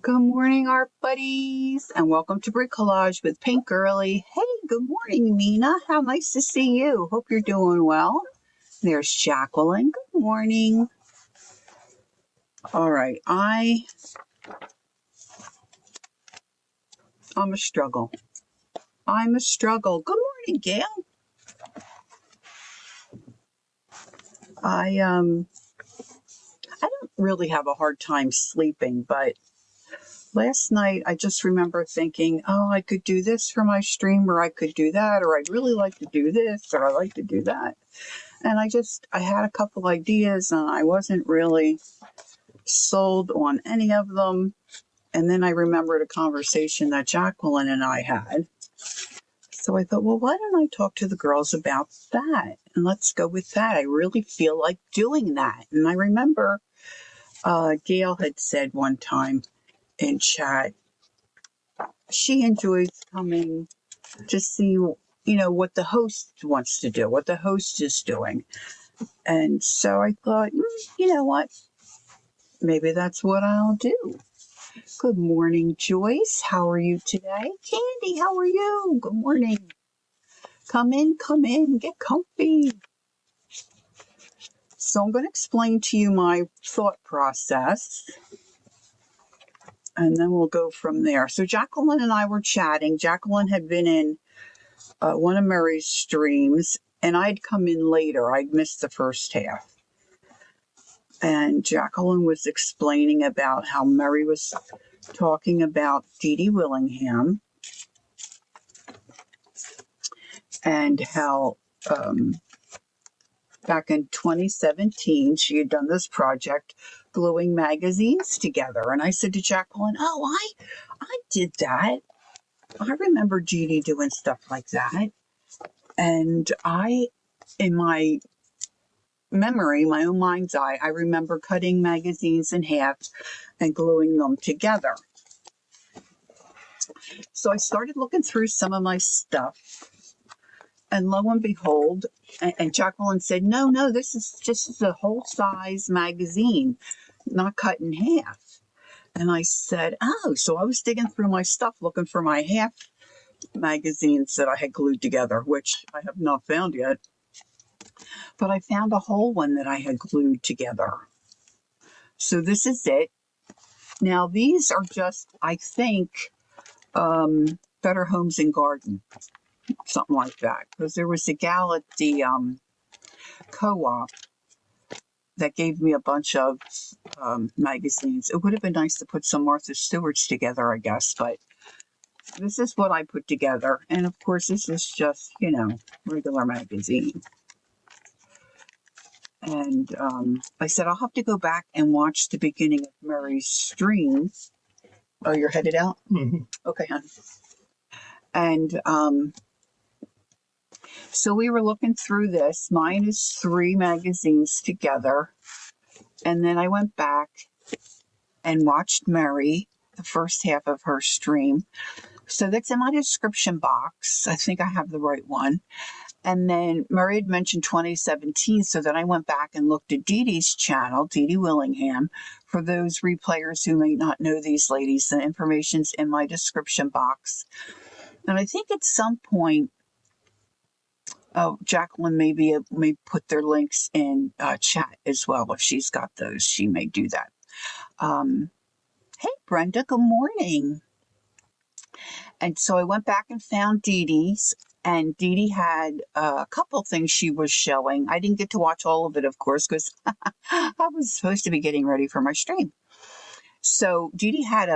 Good morning, art buddies, and welcome to Bricolage with Pink Girly. Hey, good morning, Mina. How nice to see you. Hope you're doing well. There's Jacqueline. Good morning. All right, I'm a struggle. I'm a struggle. Good morning, Gail. I don't really have a hard time sleeping, but last night I just remember thinking, oh, I could do this for my stream, or I could do that, or I'd really like to do this, or I like to do that. And I had a couple ideas and I wasn't really sold on any of them. And then I remembered a conversation that Jacqueline and I had. So I thought, well, why don't I talk to the girls about that? And let's go with that. I really feel like doing that. And I remember Gail had said one time in chat, she enjoys coming to see, what the host wants to do, what the host is doing. And so I thought, you know what? Maybe that's what I'll do. Good morning, Joyce. How are you today? Candy, how are you? Good morning. Come in, get comfy. So I'm going to explain to you my thought process, and then we'll go from there. So Jacqueline and I were chatting. Jacqueline had been in one of Murray's streams, and I'd come in later. I'd missed the first half. And Jacqueline was explaining about how Murray was talking about Dee Dee Willingham and how back in 2017 she had done this project gluing magazines together. And I said to Jacqueline, oh, I did that. I remember Dee Dee doing stuff like that. And in my memory, my own mind's eye, I remember cutting magazines in half and gluing them together. So I started looking through some of my stuff, and lo and behold, and Jacqueline said, no, this is just a whole size magazine, not cut in half. And I said, oh, so I was digging through my stuff looking for my half magazines that I had glued together, which I have not found yet. But I found a whole one that I had glued together. So this is it. Now, these are just, I think, Better Homes and Garden, something like that. Because there was a gal at the co-op that gave me a bunch of magazines. It would have been nice to put some Martha Stewart's together, I guess, but this is what I put together. And of course, this is just, regular magazine. And I said, I'll have to go back and watch the beginning of Murray's stream. Oh, you're headed out? Mm-hmm. Okay, hon. And so we were looking through this. Mine is 3 magazines together. And then I went back and watched Murray, the first half of her stream. So that's in my description box. I think I have the right one. And then Murray had mentioned 2017, so then I went back and looked at Dee Dee's channel, Dee Dee Willingham. For those replayers who may not know these ladies, the information's in my description box. And I think at some point, Jacqueline may put their links in chat as well. If she's got those, she may do that. Hey, Brenda, good morning. And so I went back and found Dee Dee's. And Dee Dee had a couple things she was showing. I didn't get to watch all of it, of course, because I was supposed to be getting ready for my stream. So Dee Dee had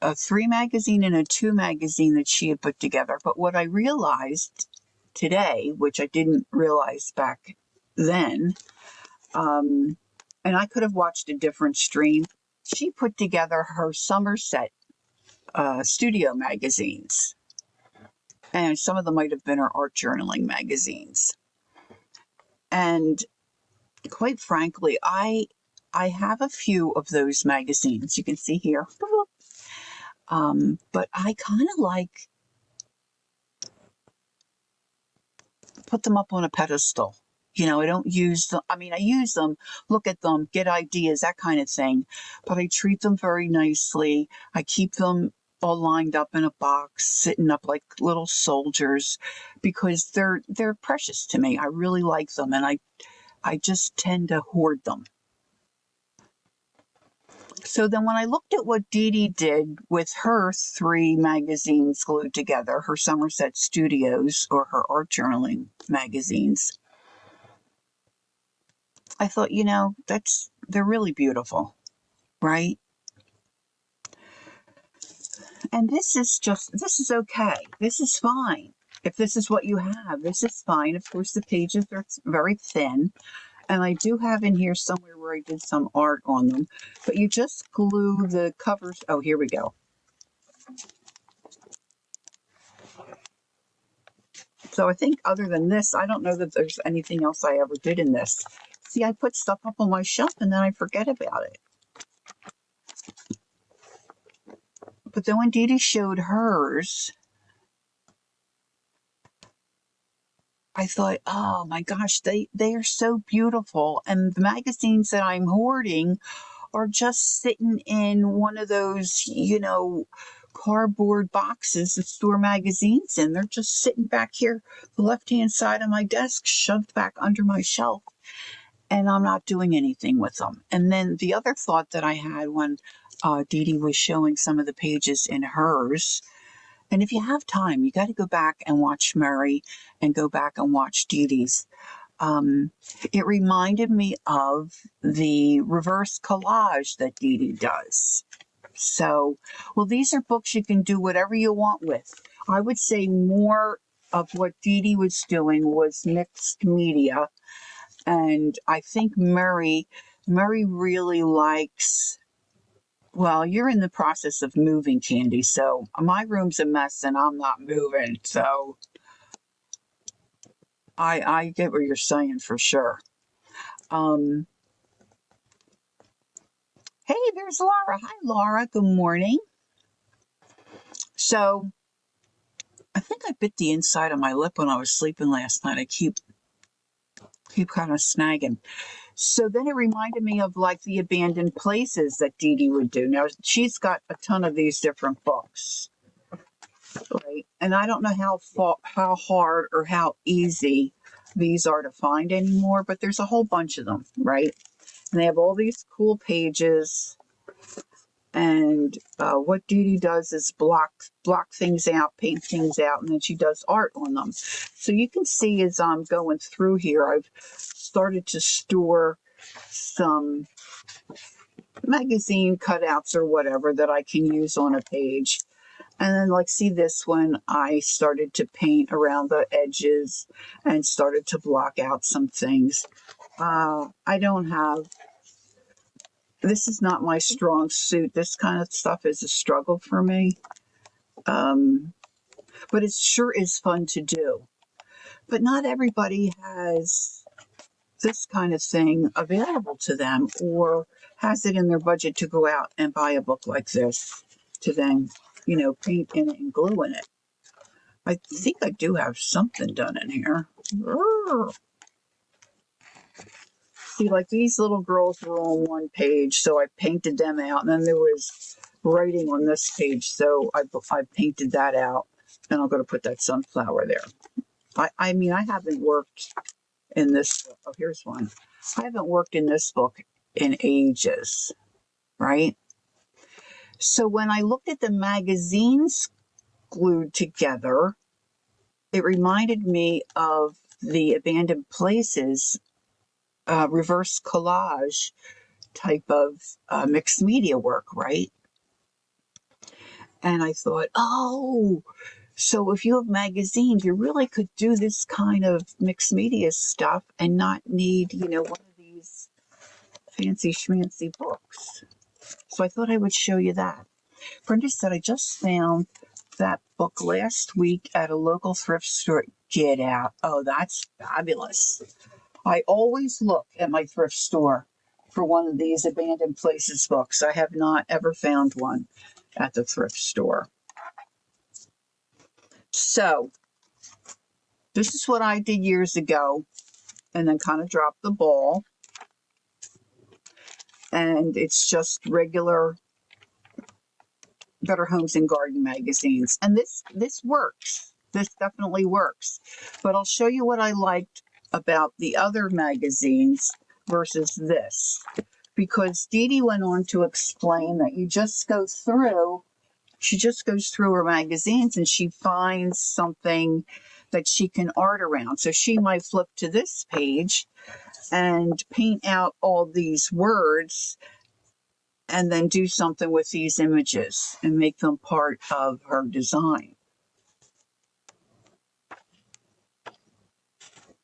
a 3 magazine and a 2 magazine that she had put together. But what I realized today, which I didn't realize back then, and I could have watched a different stream, she put together her Somerset studio magazines. And some of them might have been her art journaling magazines. And quite frankly, I have a few of those magazines. You can see here. But I kind of like put them up on a pedestal. I don't use them. I mean, I use them, look at them, get ideas, that kind of thing. But I treat them very nicely. I keep them all lined up in a box, sitting up like little soldiers, because they're precious to me. I really like them, and I just tend to hoard them. So then when I looked at what Dee Dee did with her 3 magazines glued together, her Somerset Studios or her art journaling magazines, I thought, they're really beautiful, right? And this is okay. This is fine. If this is what you have, this is fine. Of course, the pages are very thin. And I do have in here somewhere where I did some art on them. But you just glue the covers. Oh, here we go. So I think other than this, I don't know that there's anything else I ever did in this. See, I put stuff up on my shelf and then I forget about it. But then when Dee Dee showed hers, I thought, oh my gosh, they are so beautiful. And the magazines that I'm hoarding are just sitting in one of those, cardboard boxes that store magazines in. They're just sitting back here, the left-hand side of my desk, shoved back under my shelf. And I'm not doing anything with them. And then the other thought that I had when Dee Dee was showing some of the pages in hers, and if you have time, you got to go back and watch Mary and go back and watch Dee Dee's. It reminded me of the reverse collage that Dee Dee does. So, well, these are books you can do whatever you want with. I would say more of what Dee Dee was doing was mixed media. And I think Mary really likes, well, you're in the process of moving, Candy. So my room's a mess and I'm not moving. So I get what you're saying for sure. Hey, there's Laura. Hi, Laura. Good morning. So I think I bit the inside of my lip when I was sleeping last night. I keep kind of snagging. So then it reminded me of like the abandoned places that Dee Dee would do. Now she's got a ton of these different books, right? And I don't know how hard or how easy these are to find anymore, but there's a whole bunch of them, right? And they have all these cool pages. And what Dee Dee does is block things out, paint things out, and then she does art on them. So you can see as I'm going through here, I've started to store some magazine cutouts or whatever that I can use on a page. And then like see this one, I started to paint around the edges and started to block out some things. I don't have, this is not my strong suit. This kind of stuff is a struggle for me. But it sure is fun to do. But not everybody has this kind of thing available to them or has it in their budget to go out and buy a book like this to then, paint in it and glue in it. I think I do have something done in here. See, like these little girls were on one page, so I painted them out. And then there was writing on this page, so I painted that out. And I'm going to put that sunflower there. I mean, I haven't worked in this. Oh, here's one. I haven't worked in this book in ages, right? So when I looked at the magazines glued together, it reminded me of the abandoned places reverse collage type of mixed media work, right? And I thought, oh, so if you have magazines, you really could do this kind of mixed media stuff and not need, one of these fancy schmancy books. So I thought I would show you that. Brenda said, I just found that book last week at a local thrift store. Get out. Oh, that's fabulous. I always look at my thrift store for one of these abandoned places books. I have not ever found one at the thrift store. So this is what I did years ago and then kind of drop the ball. And it's just regular Better Homes and Garden magazines. And this works. This definitely works. But I'll show you what I liked about the other magazines versus this. Because Dee Dee went on to explain that you just go through, she just goes through her magazines and she finds something that she can art around. So she might flip to this page and paint out all these words and then do something with these images and make them part of her design.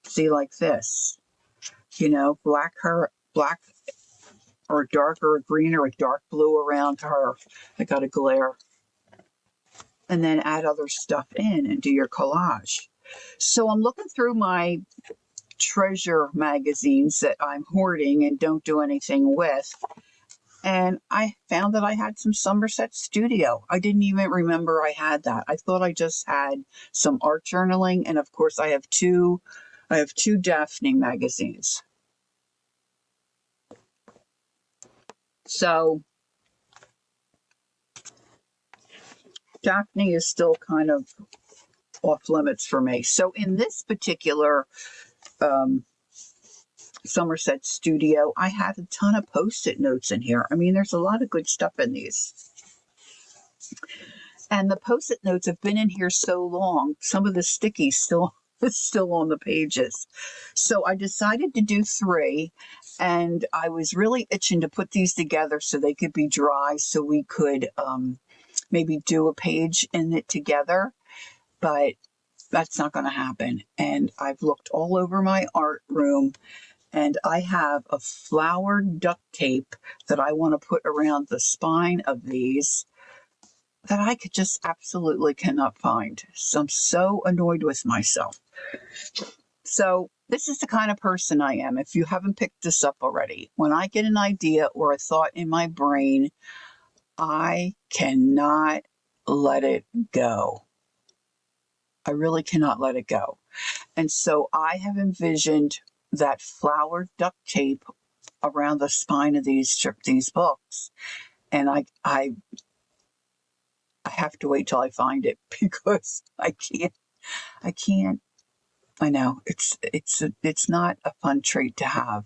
See, like this, you know, black or darker green or a dark blue around her. I got a glare. And then add other stuff in and do your collage. So I'm looking through my treasure magazines that I'm hoarding and don't do anything with. And I found that I had some Somerset Studio. I didn't even remember I had that. I thought I just had some art journaling. And of course I have two Daphne magazines. So Daphne is still kind of off limits for me. So in this particular Somerset Studio, I had a ton of Post-it notes in here. I mean, there's a lot of good stuff in these. And the Post-it notes have been in here so long, some of the stickies still on the pages. So I decided to do 3, and I was really itching to put these together so they could be dry, so we could maybe do a page in it together. But that's not going to happen. And I've looked all over my art room, and I have a flower duct tape that I want to put around the spine of these that I could just absolutely cannot find. So I'm so annoyed with myself. So this is the kind of person I am. If you haven't picked this up already, when I get an idea or a thought in my brain, I cannot let it go. I really cannot let it go. And so I have envisioned that flower duct tape around the spine of these books. And I have to wait till I find it because I can't. I know it's not a fun trait to have.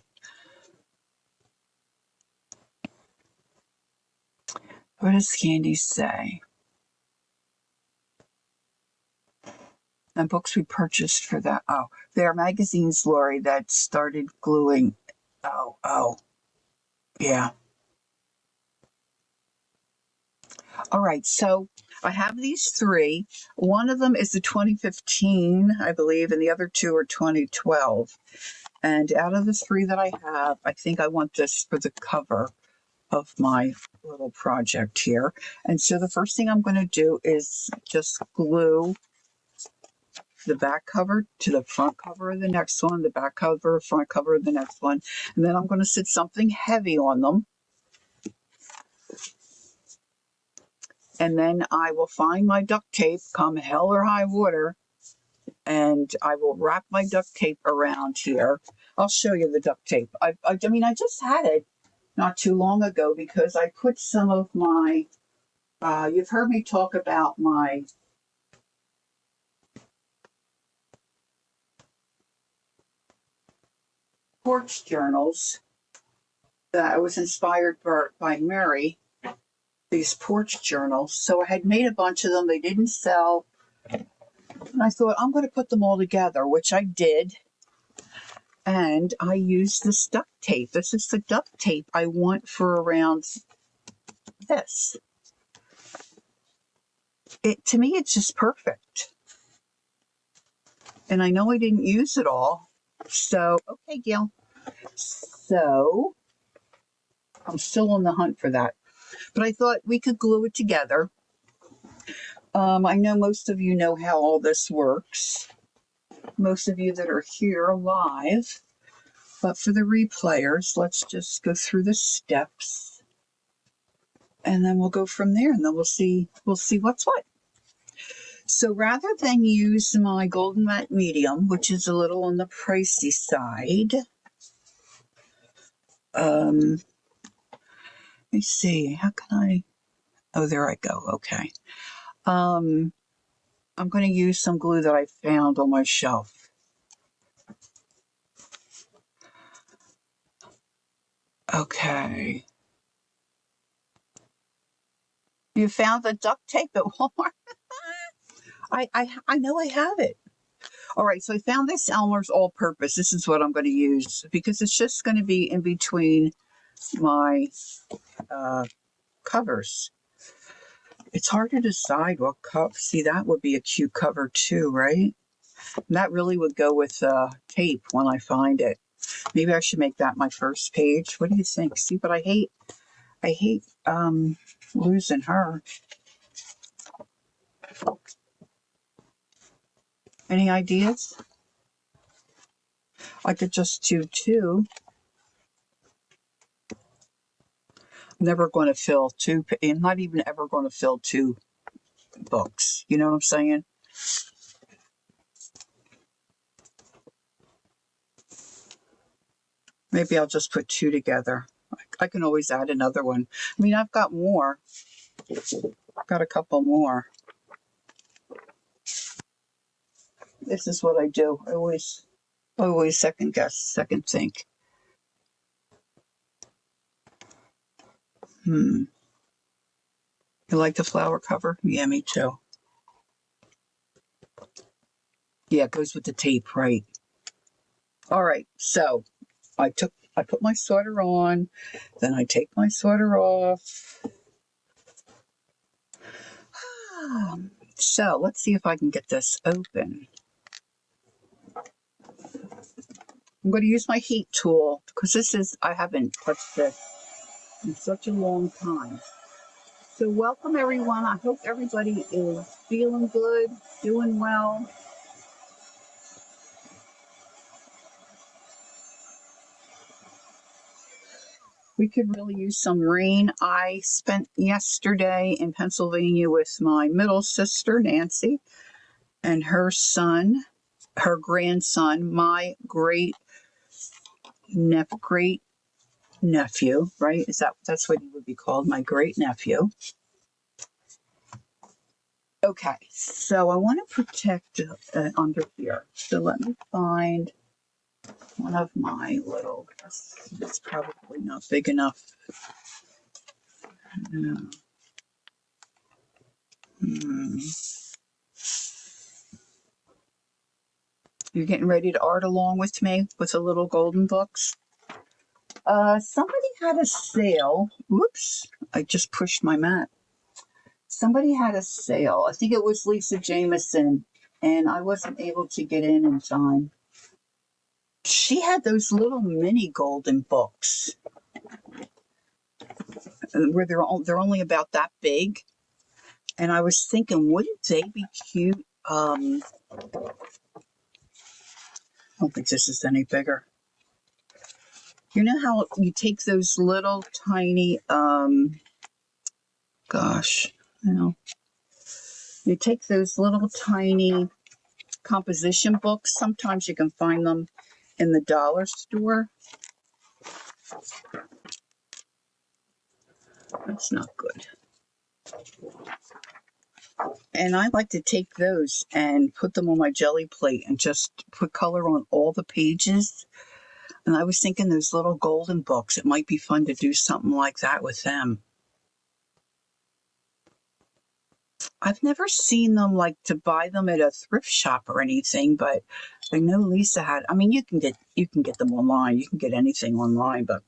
What does Candy say? And books we purchased for that. Oh, they are magazines, Lori, that started gluing. Oh, yeah. All right, so I have these 3. One of them is the 2015, I believe, and the other 2 are 2012. And out of the 3 that I have, I think I want this for the cover of my little project here. And so the first thing I'm going to do is just glue the back cover to the front cover of the next one, the back cover, front cover of the next one. And then I'm going to sit something heavy on them. And then I will find my duct tape, come hell or high water, and I will wrap my duct tape around here. I'll show you the duct tape. I mean, I just had it not too long ago because I put some of my, you've heard me talk about my porch journals that I was inspired by Mary, these porch journals. So I had made a bunch of them. They didn't sell. And I thought, I'm going to put them all together, which I did. And I used this duct tape. This is the duct tape I want for around this. To me, it's just perfect. And I know I didn't use it all. So, okay, Gail. So, I'm still on the hunt for that. But I thought we could glue it together. I know most of you know how all this works. Most of you that are here live. But for the replayers, let's just go through the steps. And then we'll go from there, and then we'll see what's what. So rather than use my Golden Matte Medium, which is a little on the pricey side, let me see, how can I, oh, there I go, okay. I'm going to use some glue that I found on my shelf. Okay. You found the duct tape at Walmart? I know I have it. All right, so I found this Elmer's All-Purpose. This is what I'm going to use because it's just going to be in between my covers. It's hard to decide what cup. See, that would be a cute cover too, right? And that really would go with tape when I find it. Maybe I should make that my first page. What do you think? See, but I hate losing her. Any ideas? I could just do two. I'm never going to fill two. I'm not even ever going to fill two books. You know what I'm saying? Maybe I'll just put two together. I can always add another one. I mean, I've got more. I've got a couple more. This is what I do. I always second guess, second think. You like the flower cover? Yeah, me too. Yeah, it goes with the tape, right? All right, so I put my sweater on, then I take my sweater off. So let's see if I can get this open. I'm going to use my heat tool because I haven't touched this in such a long time. So welcome everyone. I hope everybody is feeling good, doing well. We could really use some rain. I spent yesterday in Pennsylvania with my middle sister, Nancy, and her son, her grandson, my great nephew, right? That's what he would be called, my great nephew. Okay, so I want to protect under here. So let me find one of my little, it's probably not big enough. You're getting ready to art along with me with the little golden books? Somebody had a sale. Whoops, I just pushed my mat. Somebody had a sale. I think it was Lisa Jameson, and I wasn't able to get in time. She had those little mini golden books where they're only about that big. And I was thinking, wouldn't they be cute? I don't think this is any bigger. You know how you take those little tiny, you take those little tiny composition books. Sometimes you can find them in the dollar store. That's not good. And I like to take those and put them on my jelly plate and just put color on all the pages. And I was thinking those little golden books, it might be fun to do something like that with them. I've never seen them like to buy them at a thrift shop or anything, but I know Lisa had. I mean, you can get them online. You can get anything online, but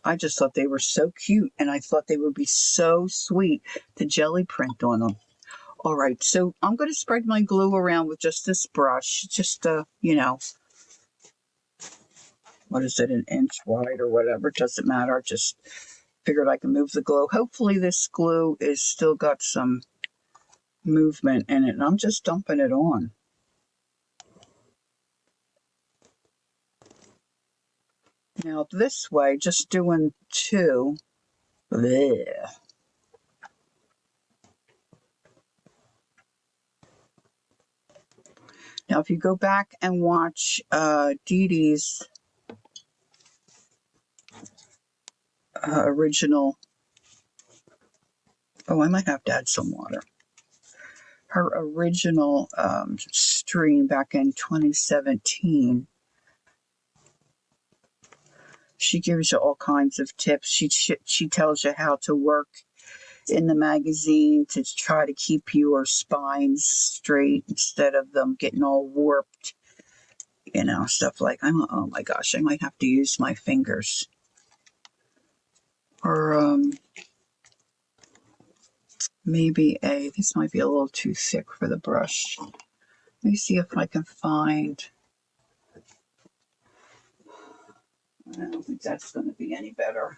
I just thought they were so cute, and I thought they would be so sweet to jelly print on them. All right, so I'm going to spread my glue around with just this brush, just what is it, an inch wide or whatever, it doesn't matter. Just figured I can move the glue. Hopefully this glue is still got some movement in it, and I'm just dumping it on. Now this way, just doing two. Blech. Now, if you go back and watch Dee Dee's original, oh, I might have to add some water. Her original stream back in 2017, she gives you all kinds of tips. She tells you how to work in the magazine to try to keep your spines straight instead of them getting all warped. You know, stuff like, oh my gosh, I might have to use my fingers. Or maybe this might be a little too thick for the brush. Let me see if I can find, I don't think that's going to be any better.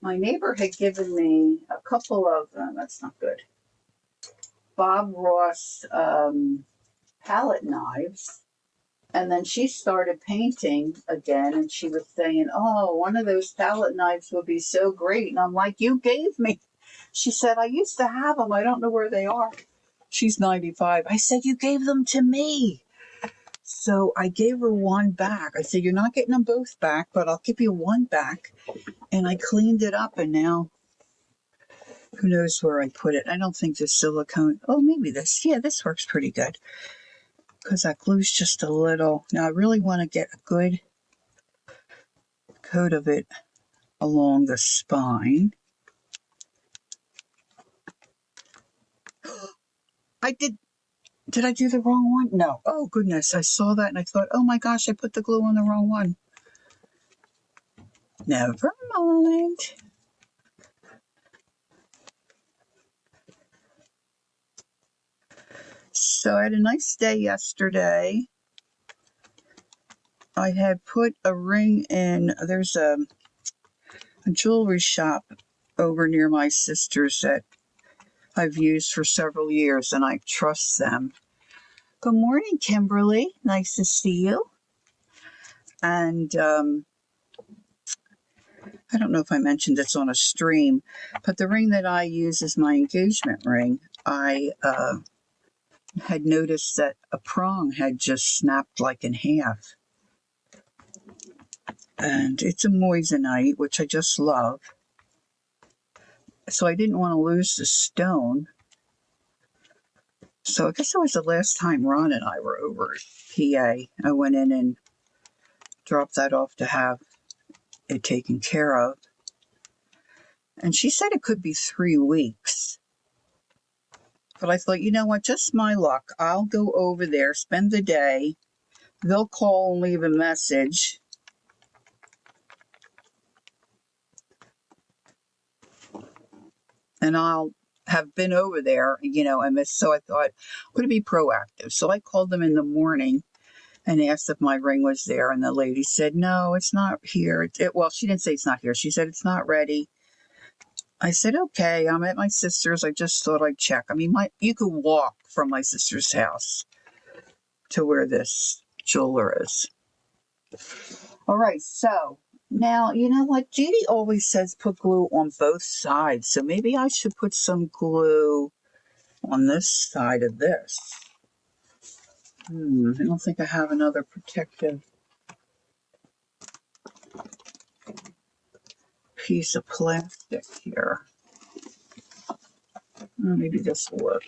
My neighbor had given me a couple of, that's not good, Bob Ross palette knives. And then she started painting again, and she was saying, oh, one of those palette knives would be so great. And I'm like, you gave me. She said, I used to have them. I don't know where they are. She's 95. I said, you gave them to me. So I gave her one back. I said, you're not getting them both back, but I'll give you one back. And I cleaned it up, and now who knows where I put it. I don't think the silicone, oh, maybe this. Yeah, this works pretty good because that glue's just a little. Now I really want to get a good coat of it along the spine. Did I do the wrong one? No. Oh, goodness. I saw that and I thought, oh my gosh, I put the glue on the wrong one. Never mind. So I had a nice day yesterday. I had put a ring in. There's a jewelry shop over near my sister's that I've used for several years, and I trust them. Good morning, Kimberly. Nice to see you. And I don't know if I mentioned this on a stream, but the ring that I use is my engagement ring. I had noticed that a prong had just snapped like in half. And it's a moissanite, which I just love. So I didn't want to lose the stone. So I guess it was the last time Ron and I were over at PA. I went in and dropped that off to have it taken care of. And she said it could be 3 weeks. But I thought, you know what, just my luck. I'll go over there, spend the day. They'll call and leave a message. And I'll have been over there, you know, and so I thought, I'm going to be proactive. So I called them in the morning and asked if my ring was there. And the lady said, no, it's not here. Well, she didn't say it's not here. She said, it's not ready. I said, okay, I'm at my sister's. I just thought I'd check. I mean, you could walk from my sister's house to where this jeweler is. All right, so now, you know what? Judy always says put glue on both sides. So maybe I should put some glue on this side of this. I don't think I have another protective piece of plastic here. Maybe this will work.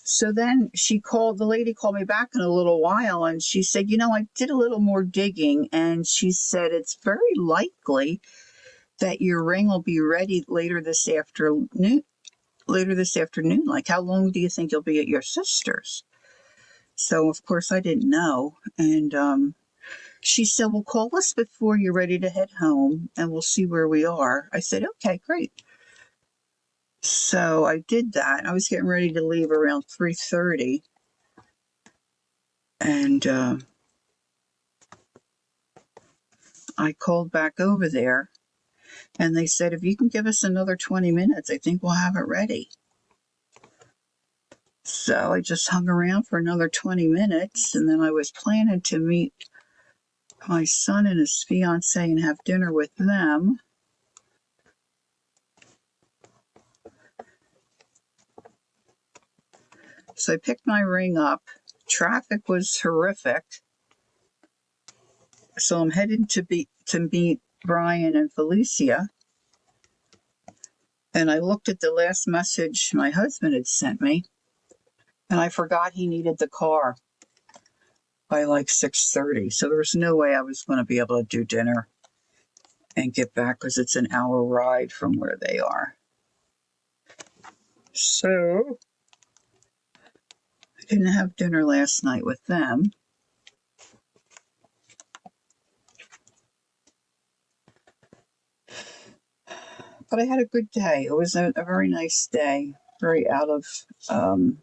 So then the lady called me back in a little while and she said, you know, I did a little more digging and she said, it's very likely that your ring will be ready later this afternoon. Like, how long do you think you'll be at your sister's? So, of course, I didn't know. And she said, well, call us before you're ready to head home and we'll see where we are. I said, okay, great. So I did that. I was getting ready to leave around 3:30. And I called back over there. And they said, if you can give us another 20 minutes, I think we'll have it ready. So I just hung around for another 20 minutes. And then I was planning to meet my son and his fiance and have dinner with them. So I picked my ring up. Traffic was horrific. So I'm headed to meet Brian and Felicia. And I looked at the last message my husband had sent me, and I forgot he needed the car by like 6:30. So there was no way I was going to be able to do dinner and get back because it's an hour ride from where they are. So I didn't have dinner last night with them. But I had a good day. It was a very nice day, very out of the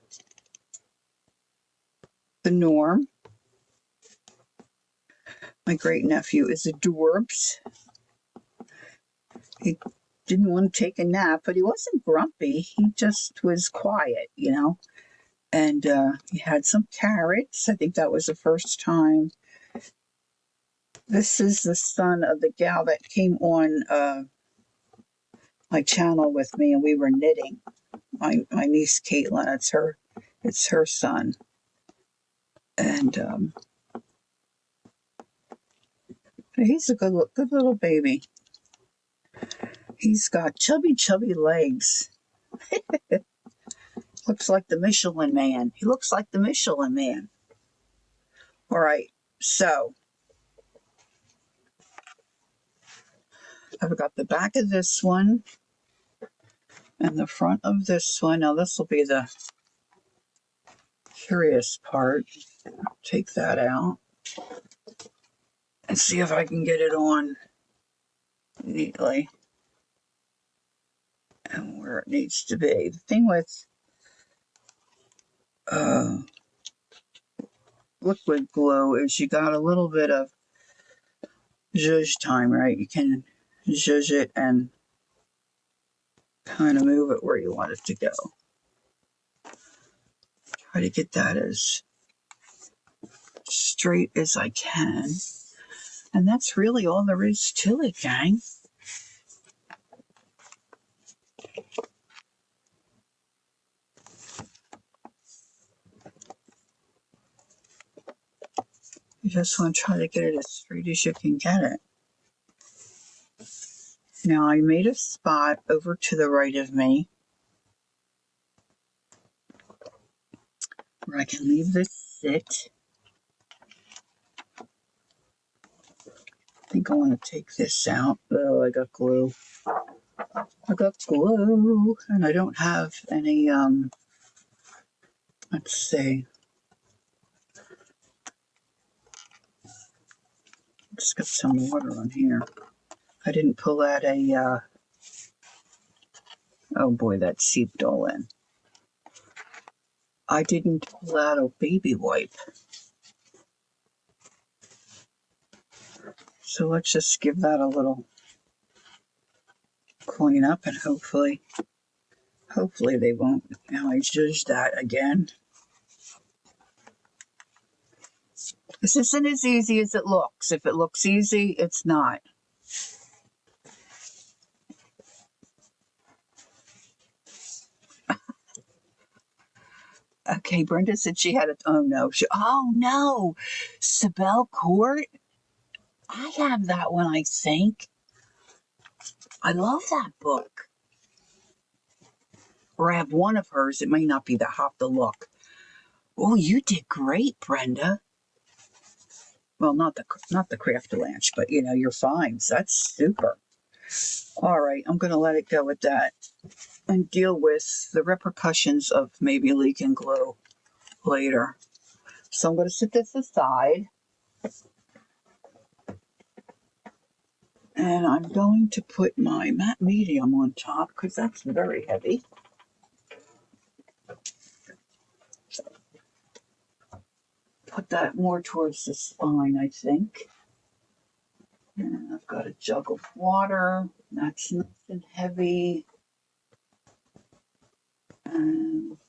norm. My great nephew is adorbs. He didn't want to take a nap, but he wasn't grumpy. He just was quiet, And he had some carrots. I think that was the first time. This is the son of the gal that came on my channel with me, and we were knitting. My niece Caitlin. It's her son, and he's a good little baby. He's got chubby legs. Looks like the Michelin Man. He looks like the Michelin Man. All right, so I've got the back of this one and the front of this one. Now this will be the curious part. Take that out and see if I can get it on neatly and where it needs to be. The thing with liquid glue is you got a little bit of zhuzh time, right? You can zhuzh it and kind of move it where you want it to go. Try to get that as straight as I can. And that's really all there is to it, gang. You just want to try to get it as straight as you can get it. Now I made a spot over to the right of me where I can leave this sit. I think I want to take this out. Oh, I got glue. And I don't have any, let's see. Just got some water on here. I didn't pull out oh boy, that seeped all in. I didn't pull out a baby wipe. So let's just give that a little clean up and hopefully they won't. Now I judge that again. This isn't as easy as it looks. If it looks easy, it's not. Okay, Brenda said she had oh no, Sibel Court. I have that one, I think. I love that book. Or I have one of hers. It may not be that. I'll have to look. Oh, you did great, Brenda. Well, not the Craftalanche, but your finds. That's super. All right, I'm going to let it go with that and deal with the repercussions of maybe leaking glue later. So I'm going to set this aside. And I'm going to put my matte medium on top because that's very heavy. Put that more towards the spine, I think. And I've got a jug of water. That's nice and heavy. And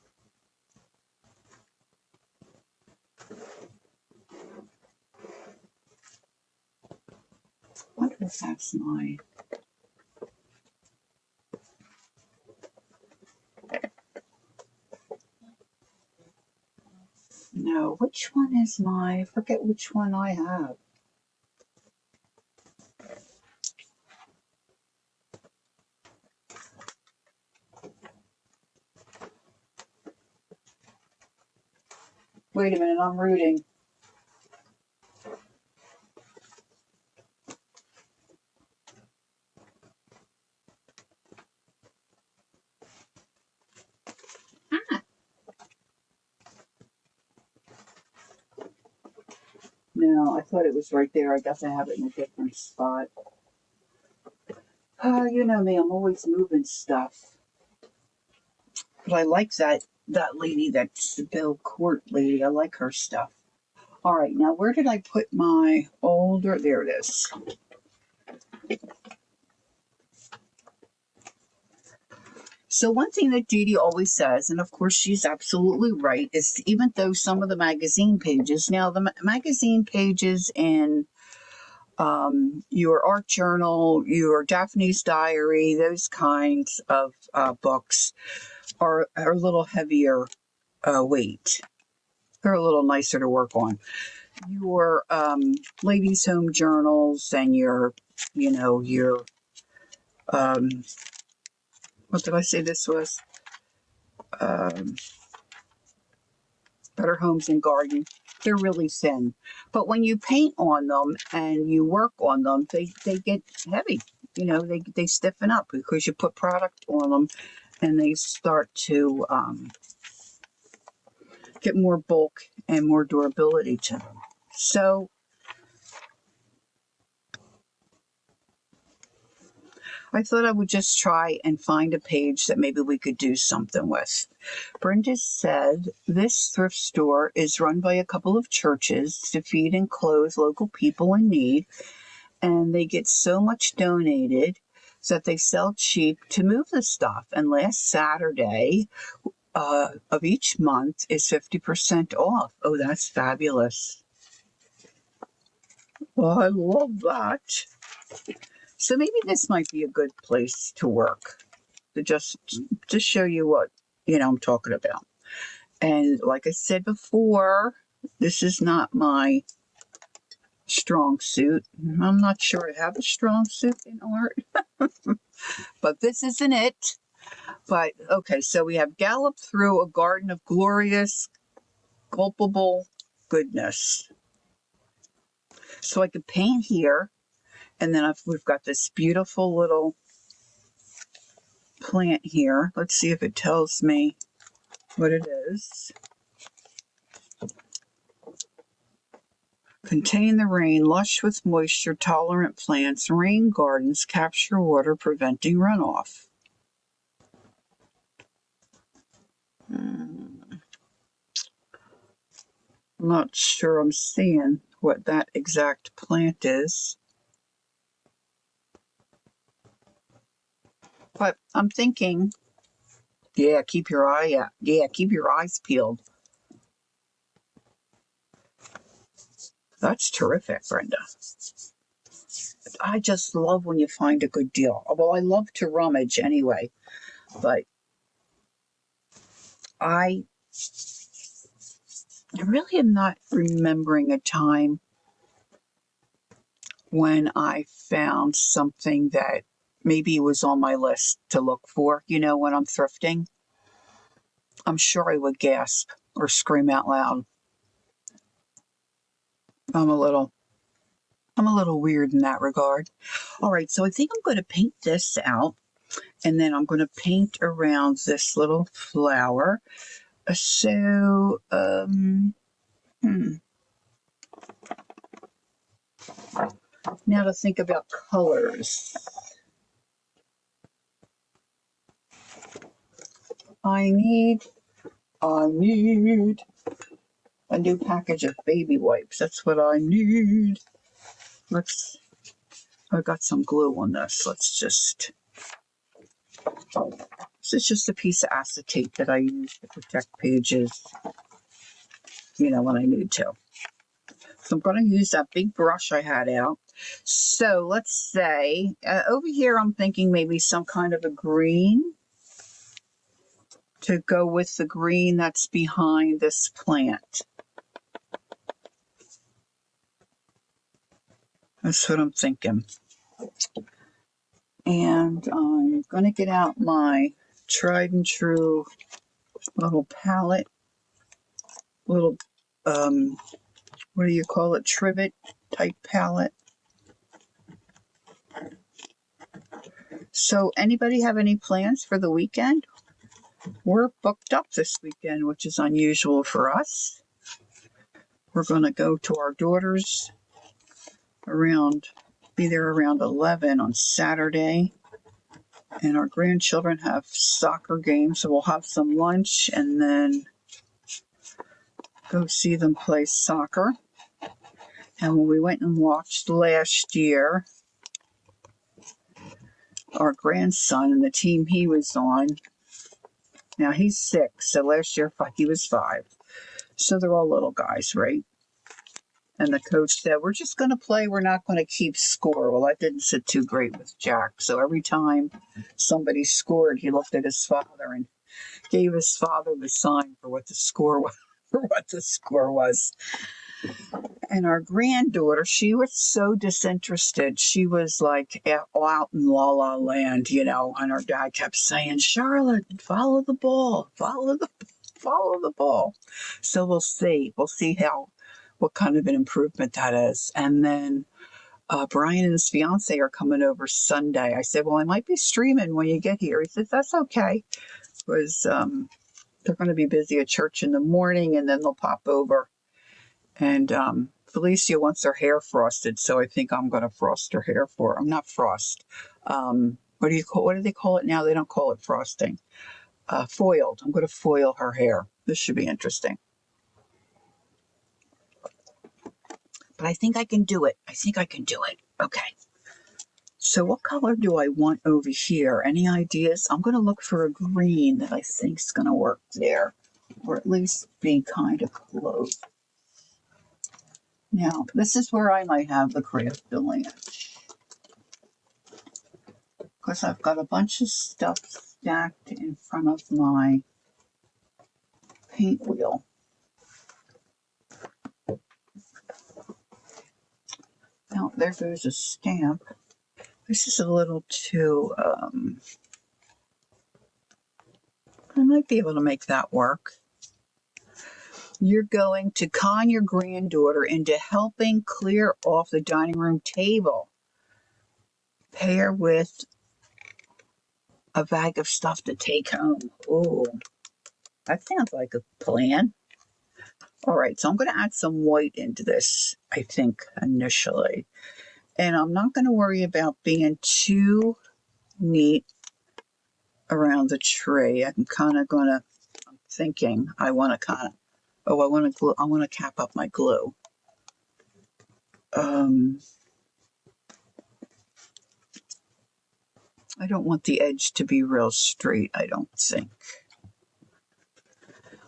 wonder if that's my... No, which one is my... I forget which one I have. Wait a minute, I'm rooting. No, I thought it was right there. I guess I have it in a different spot. You know me, I'm always moving stuff. But I like that lady, that's the Bill Court lady. I like her stuff. All right, now where did I put my older? There it is. So one thing that Dee Dee always says, and of course she's absolutely right, is even though some of the magazine pages, now the magazine pages in your art journal, your Daphne's Diary, those kinds of books are a little heavier weight. They're a little nicer to work on. Your ladies' home journals and your what did I say this was? Better Homes and Garden. They're really thin. But when you paint on them and you work on them, they get heavy. They stiffen up because you put product on them and they start to get more bulk and more durability to them. So I thought I would just try and find a page that maybe we could do something with. Brenda said this thrift store is run by a couple of churches to feed and clothe local people in need, and they get so much donated so that they sell cheap to move the stuff. And last Saturday of each month is 50% off. Oh, that's fabulous. Oh, I love that. So maybe this might be a good place to work, to just show you what I'm talking about. And like I said before, this is not my strong suit. I'm not sure I have a strong suit in art, but this isn't it. But okay, so we have galloped through a garden of glorious, culpable goodness. So I could paint here. And then we've got this beautiful little plant here. Let's see if it tells me what it is. Contain the rain, lush with moisture, tolerant plants, rain gardens, capture water, preventing runoff. I'm not sure I'm seeing what that exact plant is. But I'm thinking, keep your eyes peeled. That's terrific, Brenda. I just love when you find a good deal. Well, I love to rummage anyway, but I really am not remembering a time when I found something that maybe was on my list to look for, when I'm thrifting. I'm sure I would gasp or scream out loud. I'm a little weird in that regard. All right, so I think I'm going to paint this out, and then I'm going to paint around this little flower. So, now to think about colors. I need a new package of baby wipes. That's what I need. I got some glue on this. This is just a piece of acetate that I use to protect pages, when I need to. So I'm going to use that big brush I had out, So let's say over here, I'm thinking maybe some kind of a green to go with the green that's behind this plant. That's what I'm thinking. And I'm going to get out my tried and true little palette, little, what do you call it, trivet type palette. So anybody have any plans for the weekend? We're booked up this weekend, which is unusual for us. We're going to go to our daughter's be there around 11 on Saturday. And our grandchildren have soccer games, so we'll have some lunch and then go see them play soccer. And when we went and watched last year, our grandson and the team he was on, now he's 6, so last year he was 5. So they're all little guys, right? And the coach said, we're just going to play. We're not going to keep score. Well, that didn't sit too great with Jack. So every time somebody scored, he looked at his father and gave his father the sign for what the score was. And our granddaughter, she was so disinterested. She was like out in La La Land, and her dad kept saying, Charlotte, follow the ball, follow the ball. So we'll see. We'll see what kind of an improvement that is. And then Brian and his fiance are coming over Sunday. I said, well, I might be streaming when you get here. He says, that's okay. Because they're going to be busy at church in the morning, and then they'll pop over. And Felicia wants her hair frosted, so I think I'm going to frost her hair for her. I'm not frost. What do they call it now? They don't call it frosting. Foiled. I'm going to foil her hair. This should be interesting. But I think I can do it. Okay. So what color do I want over here? Any ideas? I'm going to look for a green that I think is going to work there, or at least be kind of close. Now, this is where I might have the Craft-A-Lunch, because I've got a bunch of stuff stacked in front of my paint wheel. Now, there goes a stamp. This is a little too, I might be able to make that work. You're going to con your granddaughter into helping clear off the dining room table. Pair with a bag of stuff to take home. Oh, that sounds like a plan. All right, so I'm going to add some white into this, I think, initially. And I'm not going to worry about being too neat around the tree. I'm thinking I want to cap up my glue. I don't want the edge to be real straight, I don't think.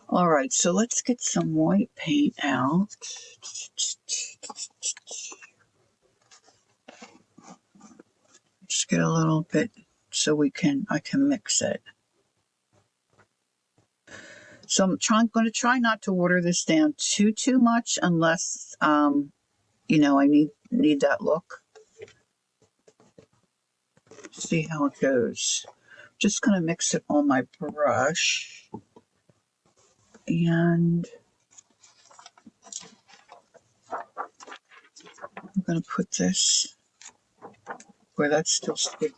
All right, so let's get some white paint out. Just get a little bit so I can mix it. So I'm going to try not to water this down too much unless, I need that look. See how it goes. Just going to mix it on my brush. And I'm going to put this where that's still sticky.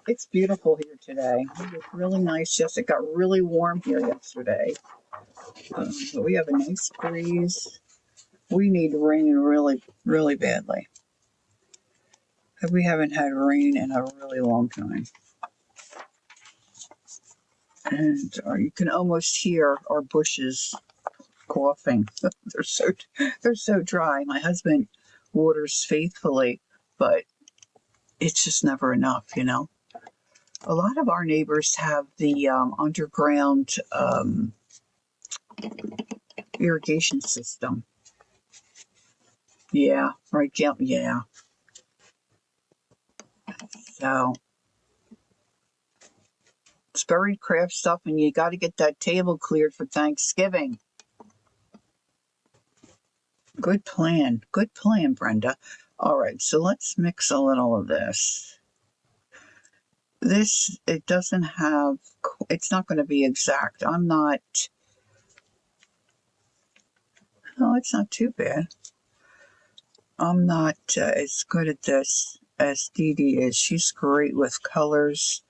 It's beautiful here today. It was really nice. Yes, it got really warm here yesterday. But we have a nice breeze. We need rain really, really badly. We haven't had rain in a really long time. And you can almost hear our bushes coughing. They're so dry. My husband waters faithfully, but it's just never enough, A lot of our neighbors have the underground irrigation system. Yeah, right. Yeah. So it's buried craft stuff, and you got to get that table cleared for Thanksgiving. Good plan. Good plan, Brenda. All right, so let's mix a little of this. This, it doesn't have, it's not going to be exact. I'm not, oh, it's not too bad. I'm not as good at this as Dee Dee is. She's great with colors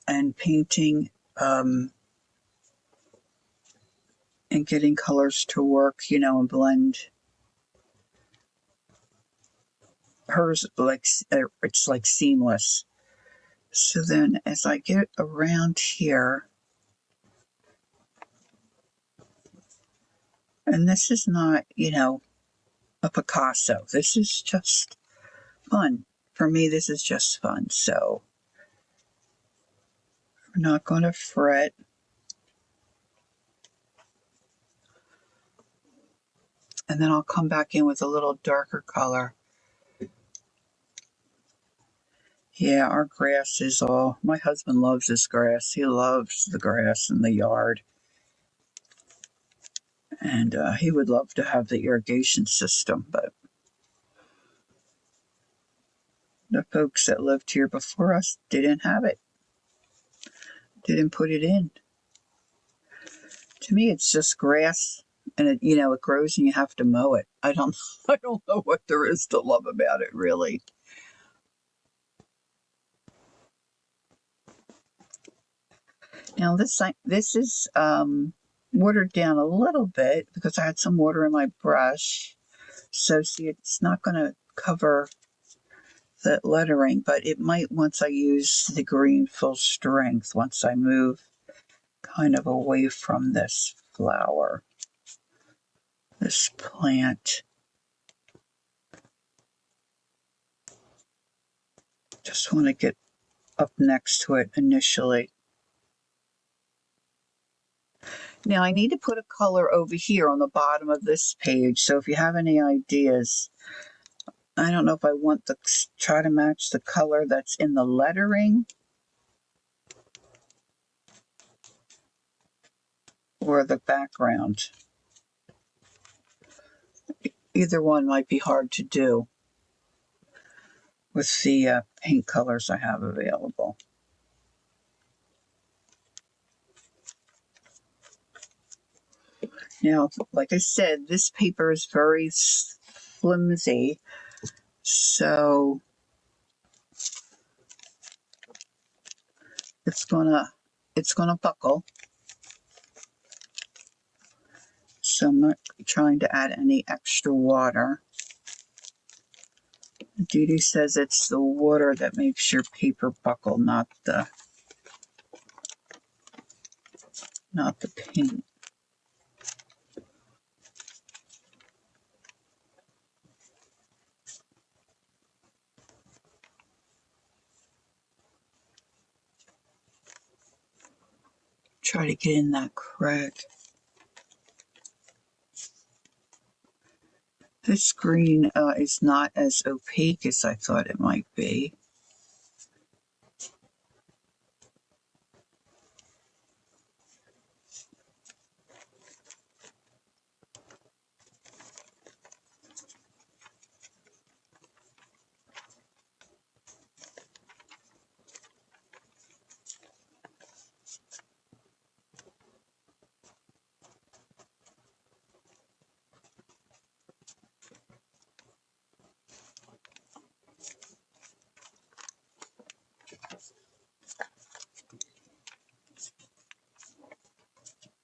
and painting and getting colors to work, and blend. Hers, like, it's like seamless. So then as I get around here, and this is not, a Picasso. This is just fun. For me, this is just fun. So we're not going to fret. And then I'll come back in with a little darker color. Yeah, our grass is all, my husband loves this grass. He loves the grass in the yard. And he would love to have the irrigation system, but the folks that lived here before us didn't have it, didn't put it in. To me, it's just grass, and it grows and you have to mow it. I don't know what there is to love about it, really. Now this is watered down a little bit because I had some water in my brush. So see, it's not going to cover the lettering, but it might once I use the green full strength, once I move kind of away from this flower, this plant. Just want to get up next to it initially. Now I need to put a color over here on the bottom of this page. So if you have any ideas, I don't know if I want to try to match the color that's in the lettering or the background. Either one might be hard to do with the paint colors I have available. Now, like I said, this paper is very flimsy, so it's gonna buckle. So I'm not trying to add any extra water. Dee Dee says it's the water that makes your paper buckle, not the paint. Try to get in that crack. This green is not as opaque as I thought it might be.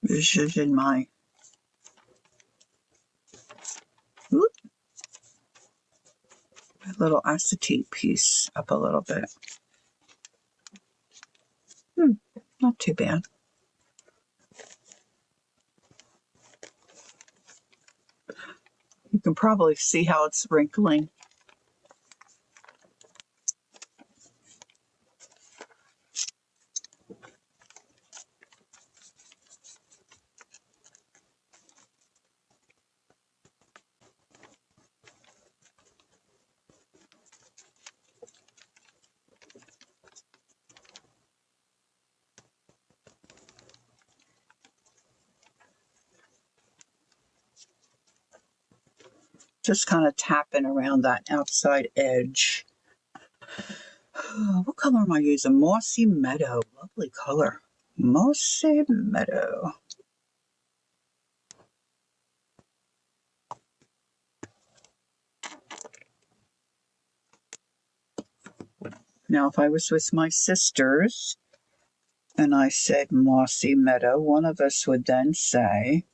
This is in my little acetate piece up a little bit. Not too bad. You can probably see how it's wrinkling. Just kind of tapping around that outside edge. What color am I using? Mossy Meadow. Lovely color. Mossy Meadow. Now, if I was with my sisters and I said Mossy Meadow, one of us would then say,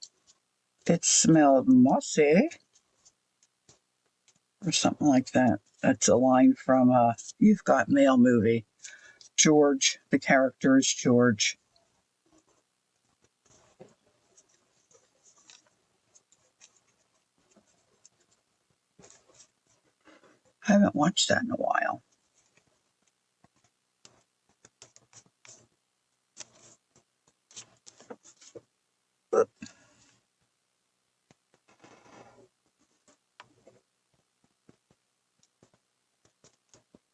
it smelled mossy, or something like that. That's a line from a You've Got Mail movie. George, the character is George. I haven't watched that in a while.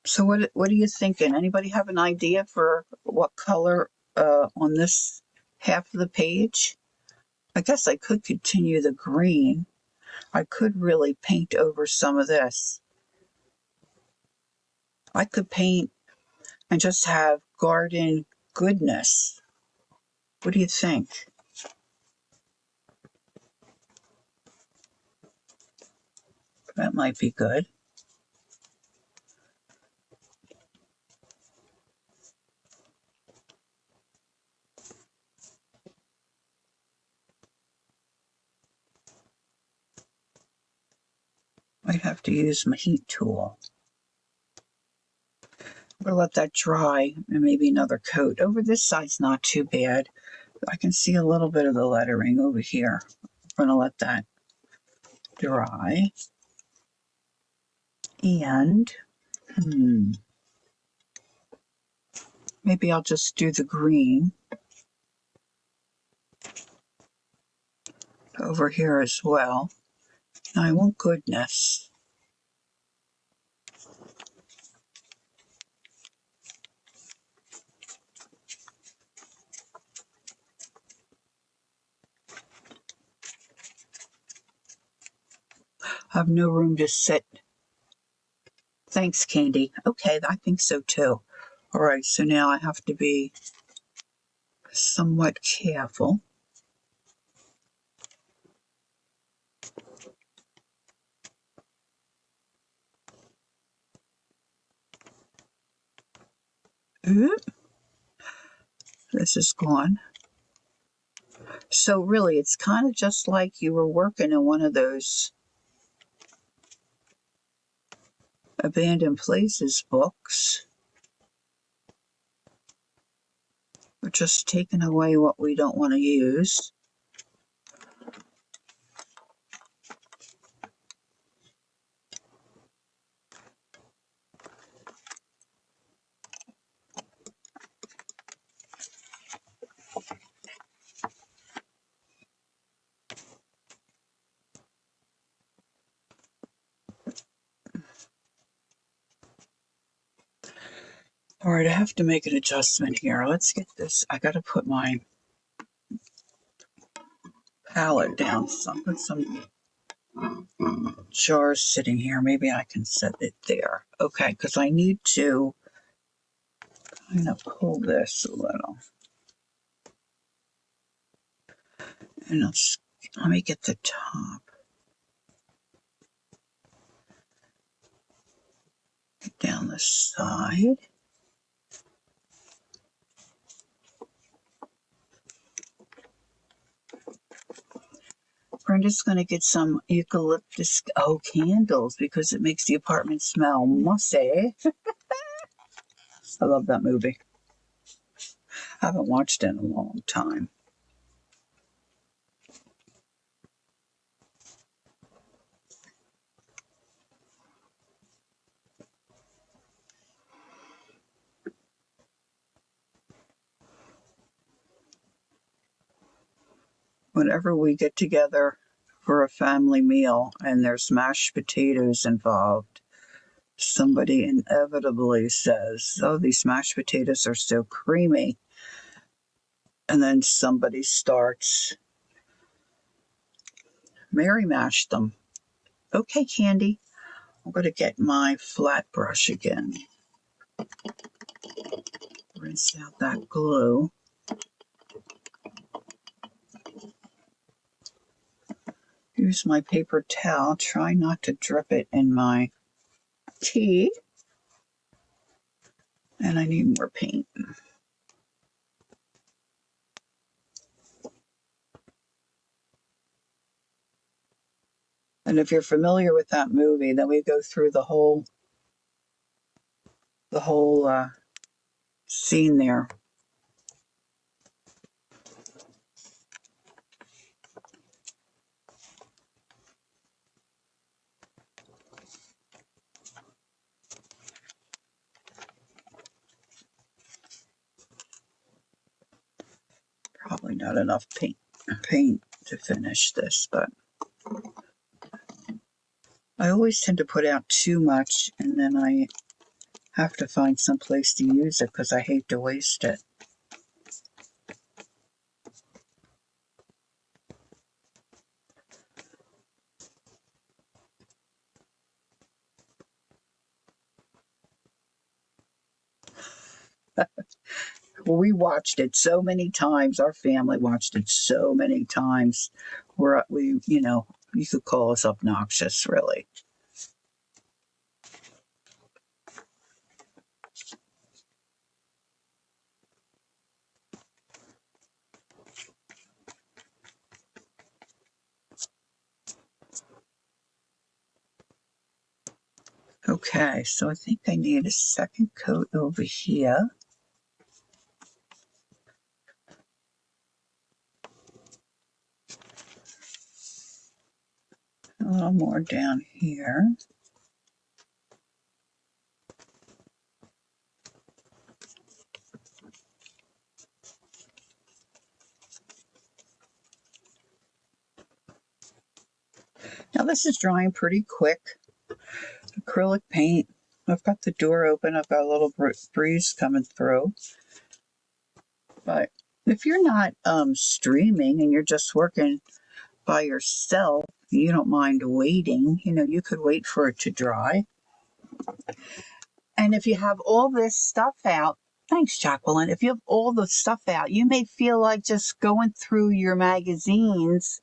So what are you thinking? Anybody have an idea for what color on this half of the page? I guess I could continue the green. I could really paint over some of this. I could paint and just have garden goodness. What do you think? That might be good. Might have to use my heat tool. I'm gonna let that dry and maybe another coat. Over this side's not too bad. I can see a little bit of the lettering over here. I'm gonna let that dry. And maybe I'll just do the green over here as well. I want goodness. I have no room to sit. Thanks, Candy. Okay, I think so too. All right, so now I have to be somewhat careful. Oop. This is gone. So really, it's kind of just like you were working in one of those Abandoned Places books. We're just taking away what we don't want to use. All right, I have to make an adjustment here. Let's get this. I got to put my palette down. So I'll put some jars sitting here. Maybe I can set it there. Okay, because I need to kind of pull this a little. And let me get the top. Down the side. Brenda's going to get some eucalyptus candles because it makes the apartment smell mossy. I love that movie. I haven't watched it in a long time. Whenever we get together for a family meal and there's mashed potatoes involved, somebody inevitably says, "Oh, these mashed potatoes are so creamy." And then somebody starts, "Mary mashed them." Okay, Candy, I'm going to get my flat brush again. Rinse out that glue. Use my paper towel. Try not to drip it in my tea. And I need more paint. And if you're familiar with that movie, then we go through the whole scene there. Probably not enough paint to finish this, but I always tend to put out too much, and then I have to find some place to use it because I hate to waste it. Well, we watched it so many times. Our family watched it so many times. You could call us obnoxious, really. Okay, so I think I need a second coat over here. A little more down here. Now this is drying pretty quick. Acrylic paint. I've got the door open. I've got a little breeze coming through. But if you're not streaming and you're just working by yourself, you don't mind waiting. You could wait for it to dry. And if you have all this stuff out, thanks, Jacqueline. If you have all the stuff out, you may feel like just going through your magazines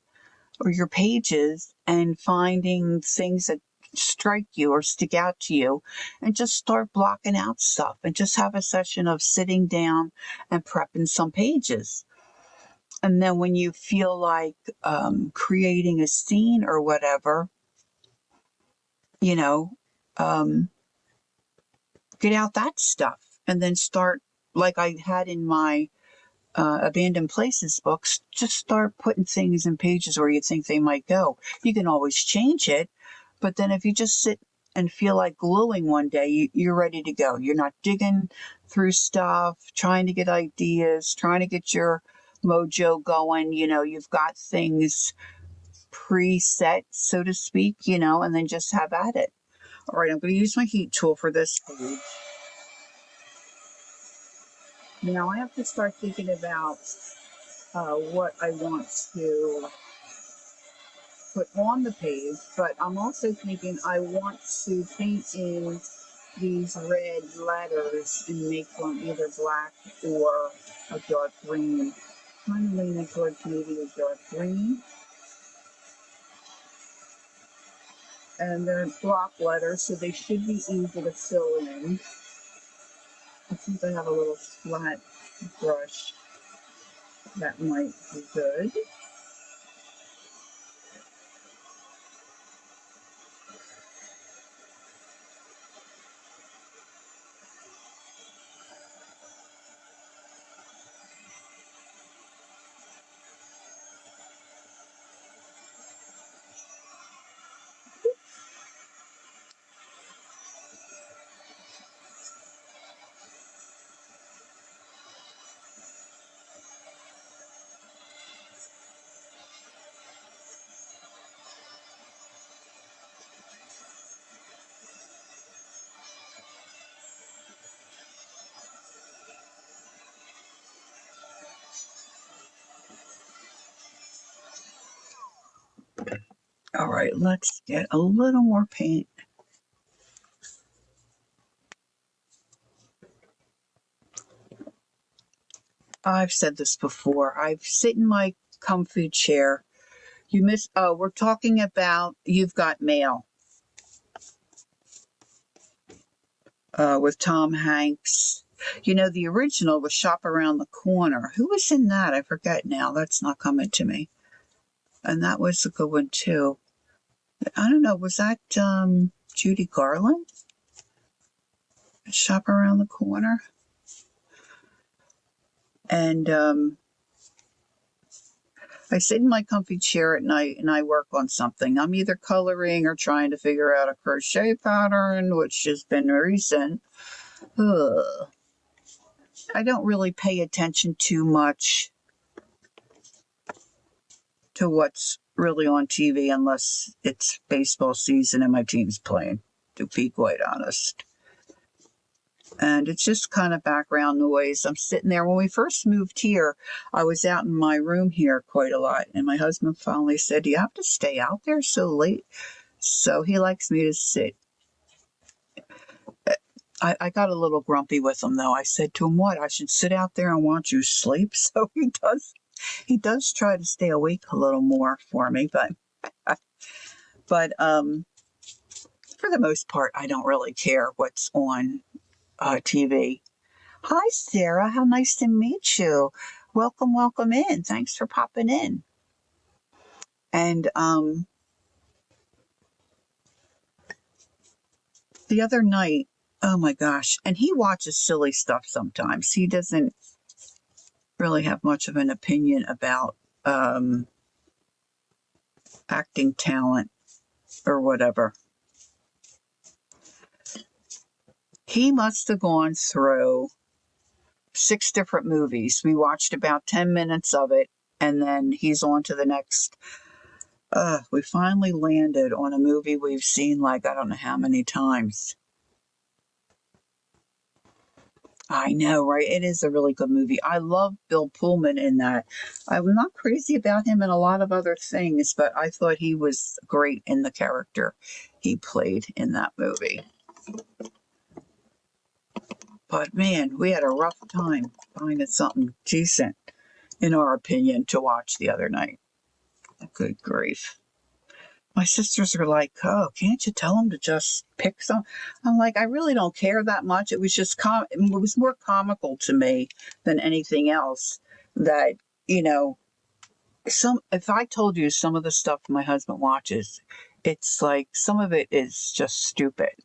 or your pages and finding things that strike you or stick out to you, and just start blocking out stuff and just have a session of sitting down and prepping some pages. And then when you feel like creating a scene or whatever, get out that stuff and then start, like I had in my Abandoned Places books, just start putting things in pages where you think they might go. You can always change it, but then if you just sit and feel like gluing one day, you're ready to go. You're not digging through stuff, trying to get ideas, trying to get your mojo going. You've got things preset, so to speak, and then just have at it. All right, I'm going to use my heat tool for this page. Now I have to start thinking about what I want to put on the page, but I'm also thinking I want to paint in these red letters and make them either black or a dark green. I'm kind of leaning towards maybe a dark green. And they're block letters, so they should be easy to fill in. I think I have a little flat brush. That might be good. All right, let's get a little more paint. I've said this before. I sit in my comfy chair. We're talking about You've Got Mail with Tom Hanks. You know, the original was Shop Around the Corner. Who was in that? I forget now. That's not coming to me. And that was a good one, too. I don't know. Was that Judy Garland? Shop Around the Corner? And I sit in my comfy chair at night and I work on something. I'm either coloring or trying to figure out a crochet pattern, which has been recent. Ugh. I don't really pay attention too much to what's really on TV unless it's baseball season and my team's playing, to be quite honest. And it's just kind of background noise. I'm sitting there. When we first moved here, I was out in my room here quite a lot. And my husband finally said, "Do you have to stay out there so late?" So he likes me to sit. I got a little grumpy with him, though. I said to him, "What? I should sit out there and watch you sleep?" So he does. He does try to stay awake a little more for me, but for the most part, I don't really care what's on TV. Hi, Sarah. How nice to meet you. Welcome, welcome in. Thanks for popping in. And the other night, oh my gosh, and he watches silly stuff sometimes. He doesn't really have much of an opinion about acting talent or whatever. He must have gone through 6 different movies. We watched about 10 minutes of it, and then he's on to the next. We finally landed on a movie we've seen like I don't know how many times. I know, right? It is a really good movie. I love Bill Pullman in that. I'm not crazy about him in a lot of other things, but I thought he was great in the character he played in that movie. But man, we had a rough time finding something decent, in our opinion, to watch the other night. Good grief. My sisters are like, "Oh, can't you tell them to just pick some?" I'm like, I really don't care that much. It was just it was more comical to me than anything else. That if I told you some of the stuff my husband watches, it's like some of it is just stupid.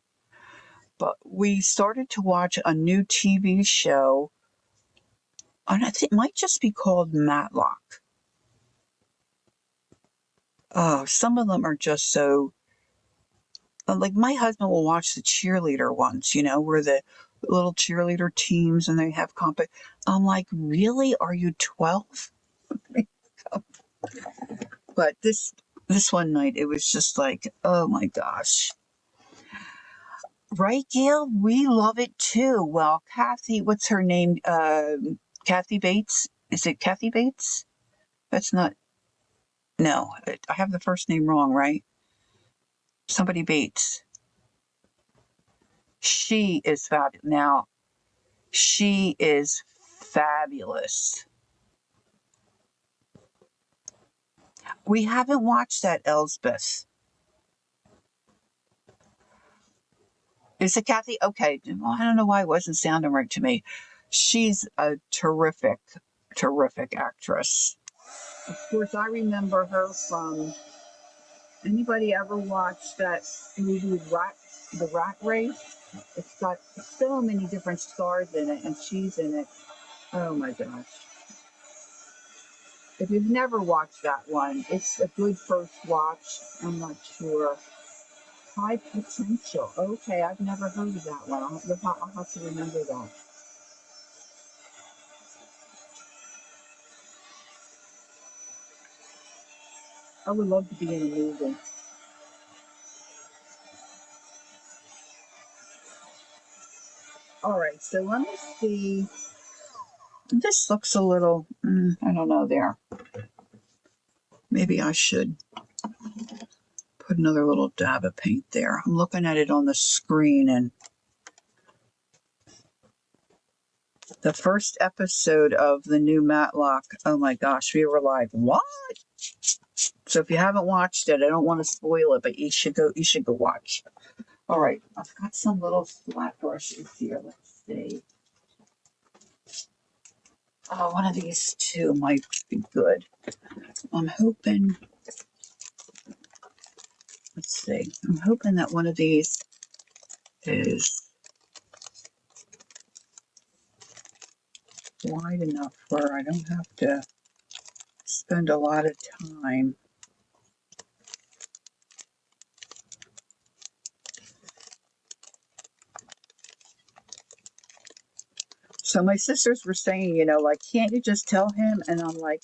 But we started to watch a new TV show, and I think it might just be called Matlock. Oh, some of them are just so. Like my husband will watch the cheerleader ones, where the little cheerleader teams and they have I'm like, really? Are you 12? But this one night, it was just like, oh my gosh. Right, Gail? We love it too. Well, Kathy, what's her name? Kathy Bates? Is it Kathy Bates? That's not. No, I have the first name wrong, right? Somebody Bates. She is fabulous. Now, she is fabulous. We haven't watched that, Elsbeth. Is it Kathy? Okay. Well, I don't know why it wasn't sounding right to me. She's a terrific, terrific actress. Of course, I remember her from. Anybody ever watch that movie, The Rat Race? It's got so many different stars in it, and she's in it. Oh my gosh. If you've never watched that one, it's a good first watch. I'm not sure. High Potential. Okay, I've never heard of that one. I'll have to remember that. I would love to be in a movie. All right, so let me see. This looks a little, I don't know there. Maybe I should. Put another little dab of paint there. I'm looking at it on the screen, and the first episode of the new Matlock, oh my gosh, we were like, what? So if you haven't watched it, I don't want to spoil it, but you should go watch. All right, I've got some little flat brushes here. Let's see. Oh, one of these two might be good. I'm hoping, let's see. I'm hoping that one of these is wide enough where I don't have to spend a lot of time. So my sisters were saying, like, can't you just tell him? And I'm like,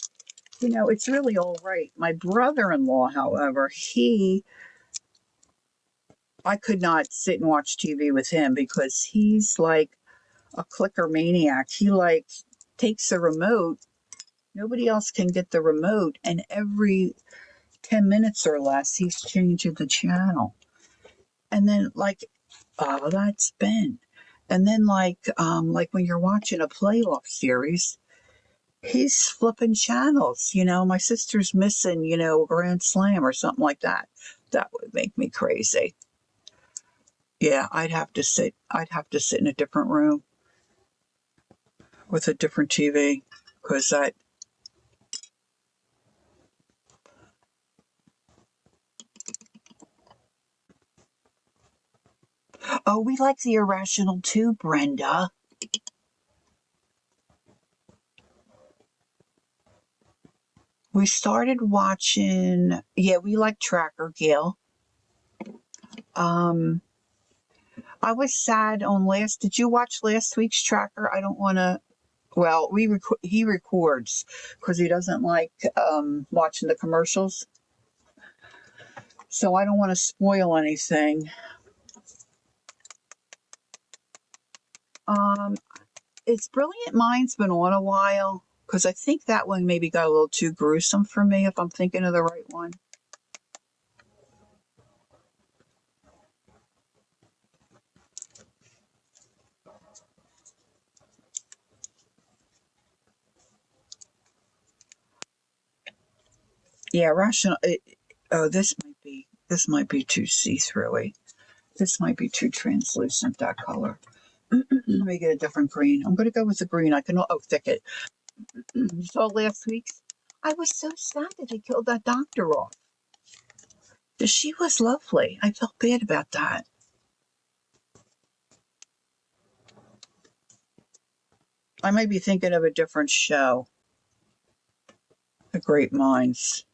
it's really all right. My brother-in-law, however, I could not sit and watch TV with him because he's like a clicker maniac. He like takes the remote. Nobody else can get the remote. And every 10 minutes or less, he's changing the channel. And then like, oh, that's Ben. And then like when you're watching a playoff series, he's flipping channels. My sister's missing, a grand slam or something like that. That would make me crazy. Yeah, I'd have to sit in a different room with a different TV because oh, we like The Irrational too, Brenda. We started watching, yeah, we like Tracker, Gail. I was sad on did you watch last week's Tracker? I don't want to, well, he records because he doesn't like watching the commercials. So I don't want to spoil anything. It's Brilliant Mind's been on a while because I think that one maybe got a little too gruesome for me if I'm thinking of the right one. Yeah, Rational. This might be too see-through-y. This might be too translucent, that color. Let me get a different green. I'm going to go with the green. Thicket. You saw last week's? I was so sad that they killed that doctor off. She was lovely. I felt bad about that. I might be thinking of a different show. The Great Minds.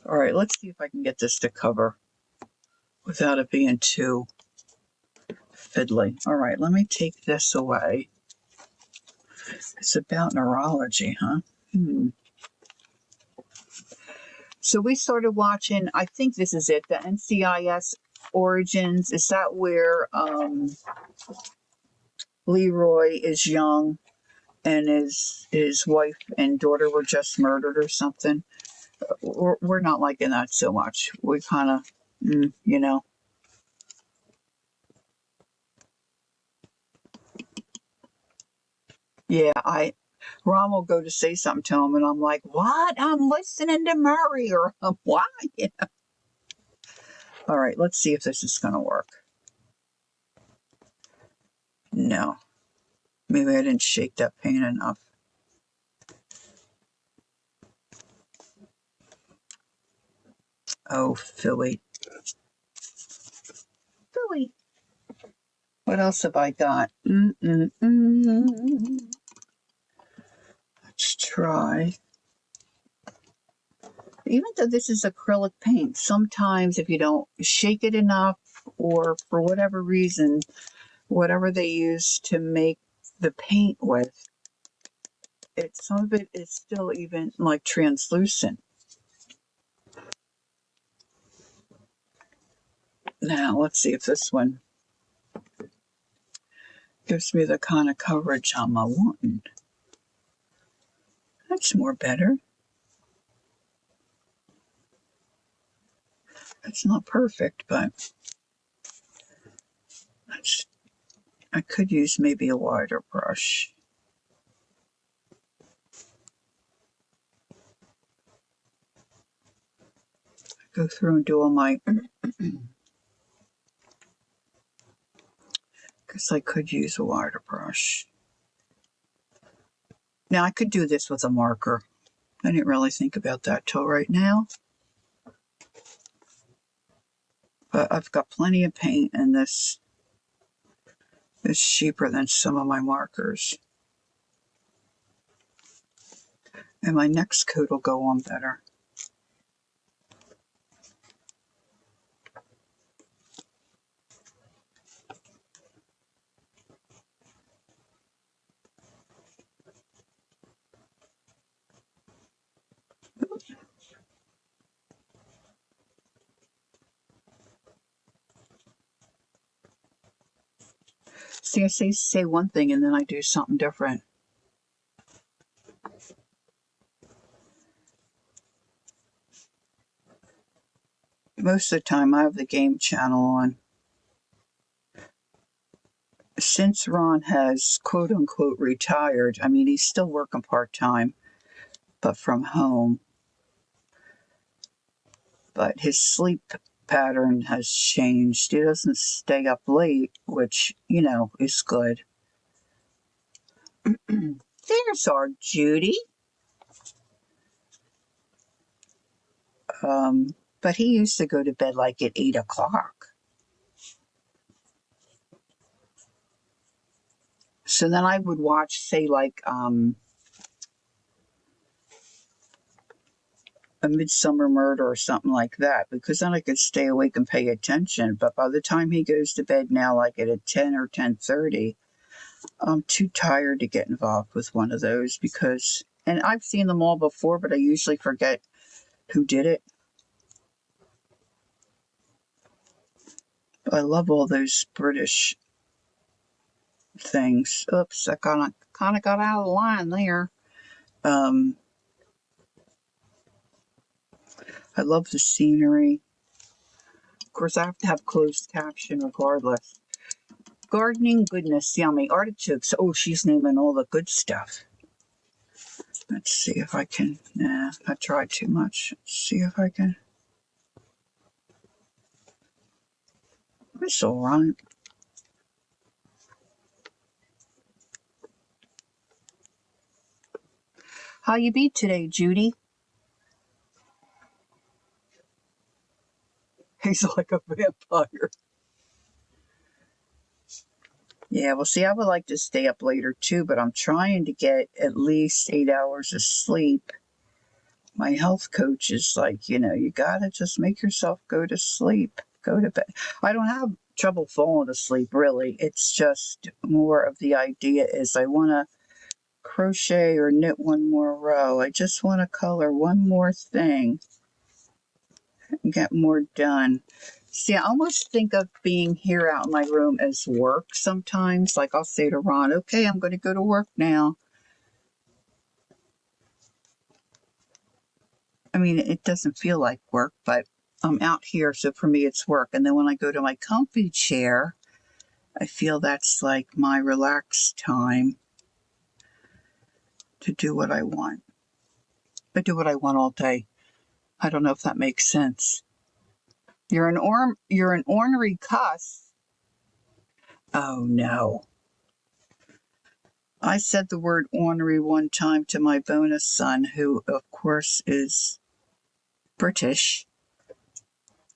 All right, let's see if I can get this to cover without it being too fiddly. All right, let me take this away. It's about neurology, huh? So we started watching, I think this is it, the NCIS Origins. Is that where Leroy is young and his wife and daughter were just murdered or something? We're not liking that so much. We kind of, Yeah, Ron will go to say something to him, and I'm like, what? I'm listening to Murray, or why? All right, let's see if this is going to work. No. Maybe I didn't shake that paint enough. Oh, Philly. Philly. What else have I got? Let's try. Even though this is acrylic paint, sometimes if you don't shake it enough or for whatever reason, whatever they use to make the paint with, some of it is still even like translucent. Now, let's see if this one gives me the kind of coverage I'm wanting. That's more better. It's not perfect, but I could use maybe a wider brush. Go through and do all my, because I could use a wider brush. Now I could do this with a marker. I didn't really think about that till right now. But I've got plenty of paint, and this is cheaper than some of my markers. And my next coat will go on better. See, I say one thing and then I do something different. Most of the time I have the game channel on. Since Ron has quote unquote retired, I mean, he's still working part-time, but from home. But his sleep pattern has changed. He doesn't stay up late, which, you know, is good. There's our Judy. But he used to go to bed like at 8 o'clock. So then I would watch, say, like A Midsummer Murder or something like that, because then I could stay awake and pay attention. But by the time he goes to bed now, like at 10 or 10:30, I'm too tired to get involved with one of those because, and I've seen them all before, but I usually forget who did it. I love all those British things. Oops, I kind of got out of line there. I love the scenery. Of course, I have to have closed caption regardless. Gardening goodness, yummy. Artichokes. Oh, she's naming all the good stuff. Let's see if I can. Nah, I tried too much. Let's see if I can. It's all right. How you be today, Judy? He's like a vampire. Yeah, well, see, I would like to stay up later too, but I'm trying to get at least 8 hours of sleep. My health coach is like, you know, you gotta just make yourself go to sleep, go to bed. I don't have trouble falling asleep, really. It's just more of the idea is I want to crochet or knit one more row. I just want to color one more thing and get more done. See, I almost think of being here out in my room as work sometimes. Like I'll say to Ron, okay, I'm going to go to work now. I mean, it doesn't feel like work, but I'm out here, so for me it's work. And then when I go to my comfy chair, I feel that's like my relaxed time to do what I want. I do what I want all day. I don't know if that makes sense. You're an ornery cuss. Oh no. I said the word ornery one time to my bonus son, who of course is British.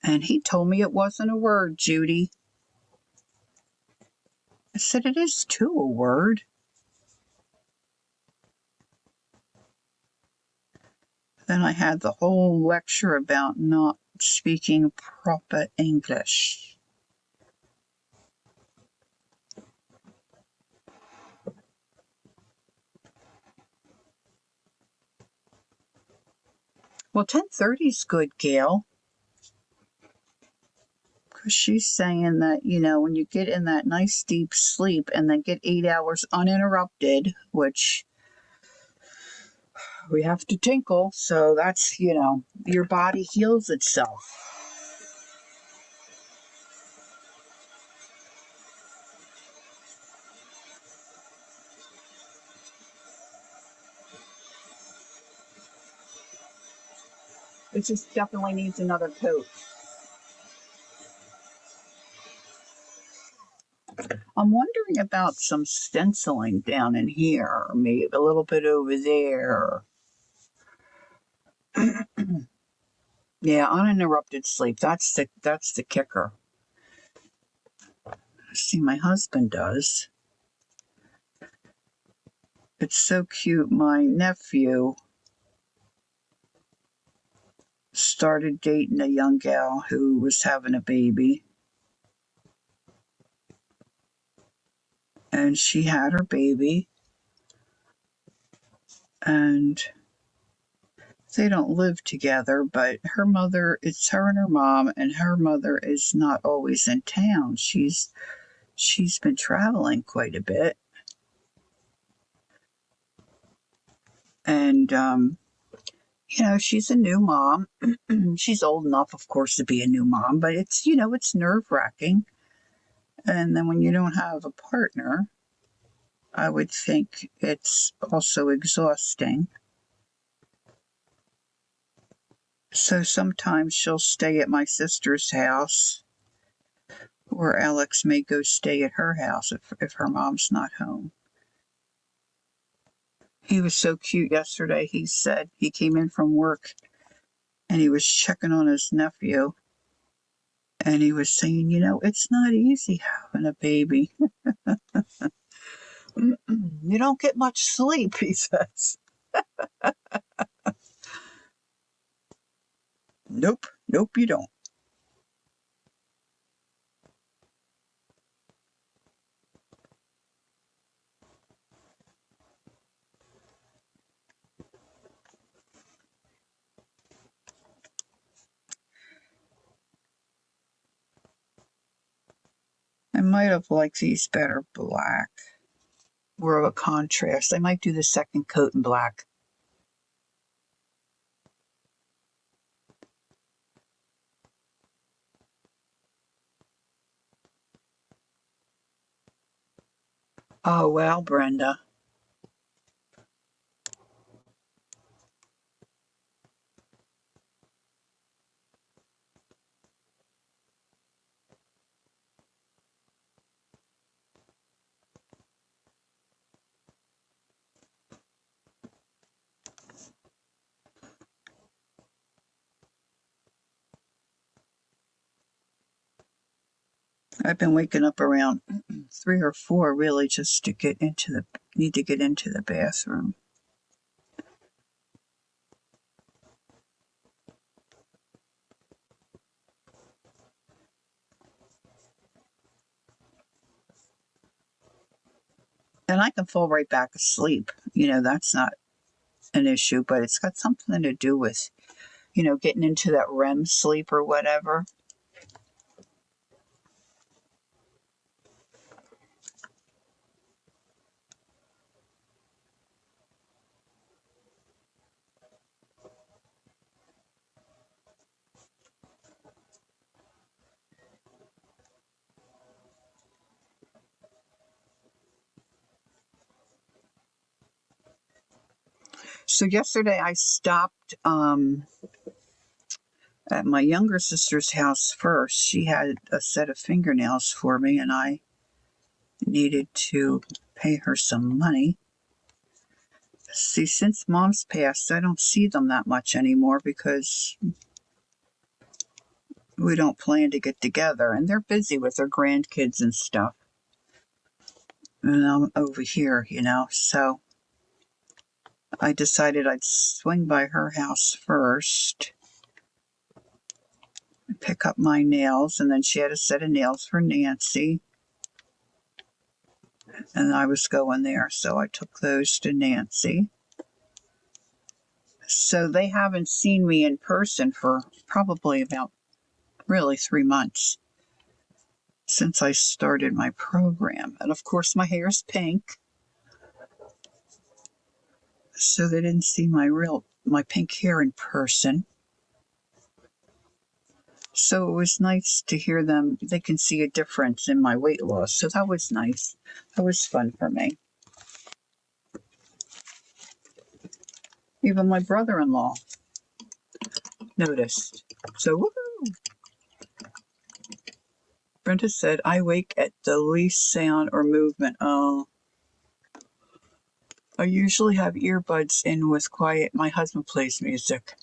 And he told me it wasn't a word, Judy. I said it is too a word. Then I had the whole lecture about not speaking proper English. Well, 10:30 is good, Gail. Because she's saying that, you know, when you get in that nice deep sleep and then get 8 hours uninterrupted, which we have to tinkle, so that's, you know, your body heals itself. It just definitely needs another coat. I'm wondering about some stenciling down in here, or maybe a little bit over there. Yeah, uninterrupted sleep. That's the kicker. See, my husband does. It's so cute. My nephew started dating a young gal who was having a baby, and she had her baby, and they don't live together, but it's her and her mom, and her mother is not always in town. She's been traveling quite a bit, and she's a new mom. She's old enough, of course, to be a new mom, but it's nerve-wracking. And then when you don't have a partner, I would think it's also exhausting. So sometimes she'll stay at my sister's house, or Alex may go stay at her house if her mom's not home. He was so cute yesterday. He said he came in from work and he was checking on his nephew, and he was saying, it's not easy having a baby. You don't get much sleep, he says. Nope, you don't. I might have liked these better black. More of a contrast. I might do the second coat in black. Oh, well, Brenda. I've been waking up around 3 or 4 really just to need to get into the bathroom. And I can fall right back asleep. That's not an issue, but it's got something to do with, getting into that REM sleep or whatever. So yesterday I stopped at my younger sister's house first. She had a set of fingernails for me, and I needed to pay her some money. See, since Mom's passed, I don't see them that much anymore because we don't plan to get together, and they're busy with their grandkids and stuff. And I'm over here, so I decided I'd swing by her house first, pick up my nails, and then she had a set of nails for Nancy, and I was going there, so I took those to Nancy. So they haven't seen me in person for probably about really 3 months since I started my program. And of course my hair's pink, so they didn't see my pink hair in person. So it was nice to hear them. They can see a difference in my weight loss. So that was nice. That was fun for me. Even my brother-in-law noticed. So, woohoo! Brenda said, I wake at the least sound or movement. Oh. I usually have earbuds in with quiet. My husband plays music.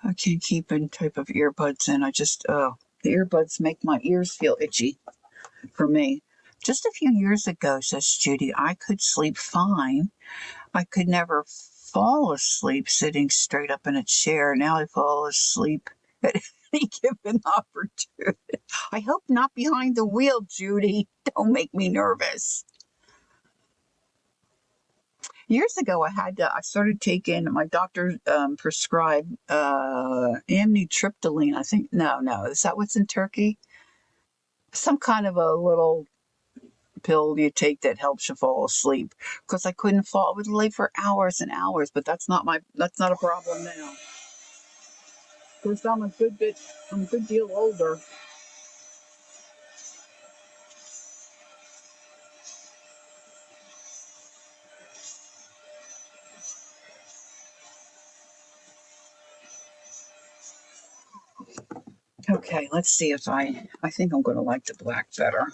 I can't keep any type of earbuds in. The earbuds make my ears feel itchy for me. Just a few years ago, says Judy, I could sleep fine. I could never fall asleep sitting straight up in a chair. Now I fall asleep at any given opportunity. I hope not behind the wheel, Judy. Don't make me nervous. Years ago, I started taking, my doctor prescribed amitriptyline. I think, no. Is that what's in Turkey? Some kind of a little pill you take that helps you fall asleep. Because I couldn't fall. I would lay for hours and hours, but that's not a problem now. Because I'm a good deal older. Okay, let's see if I think I'm going to like the black better.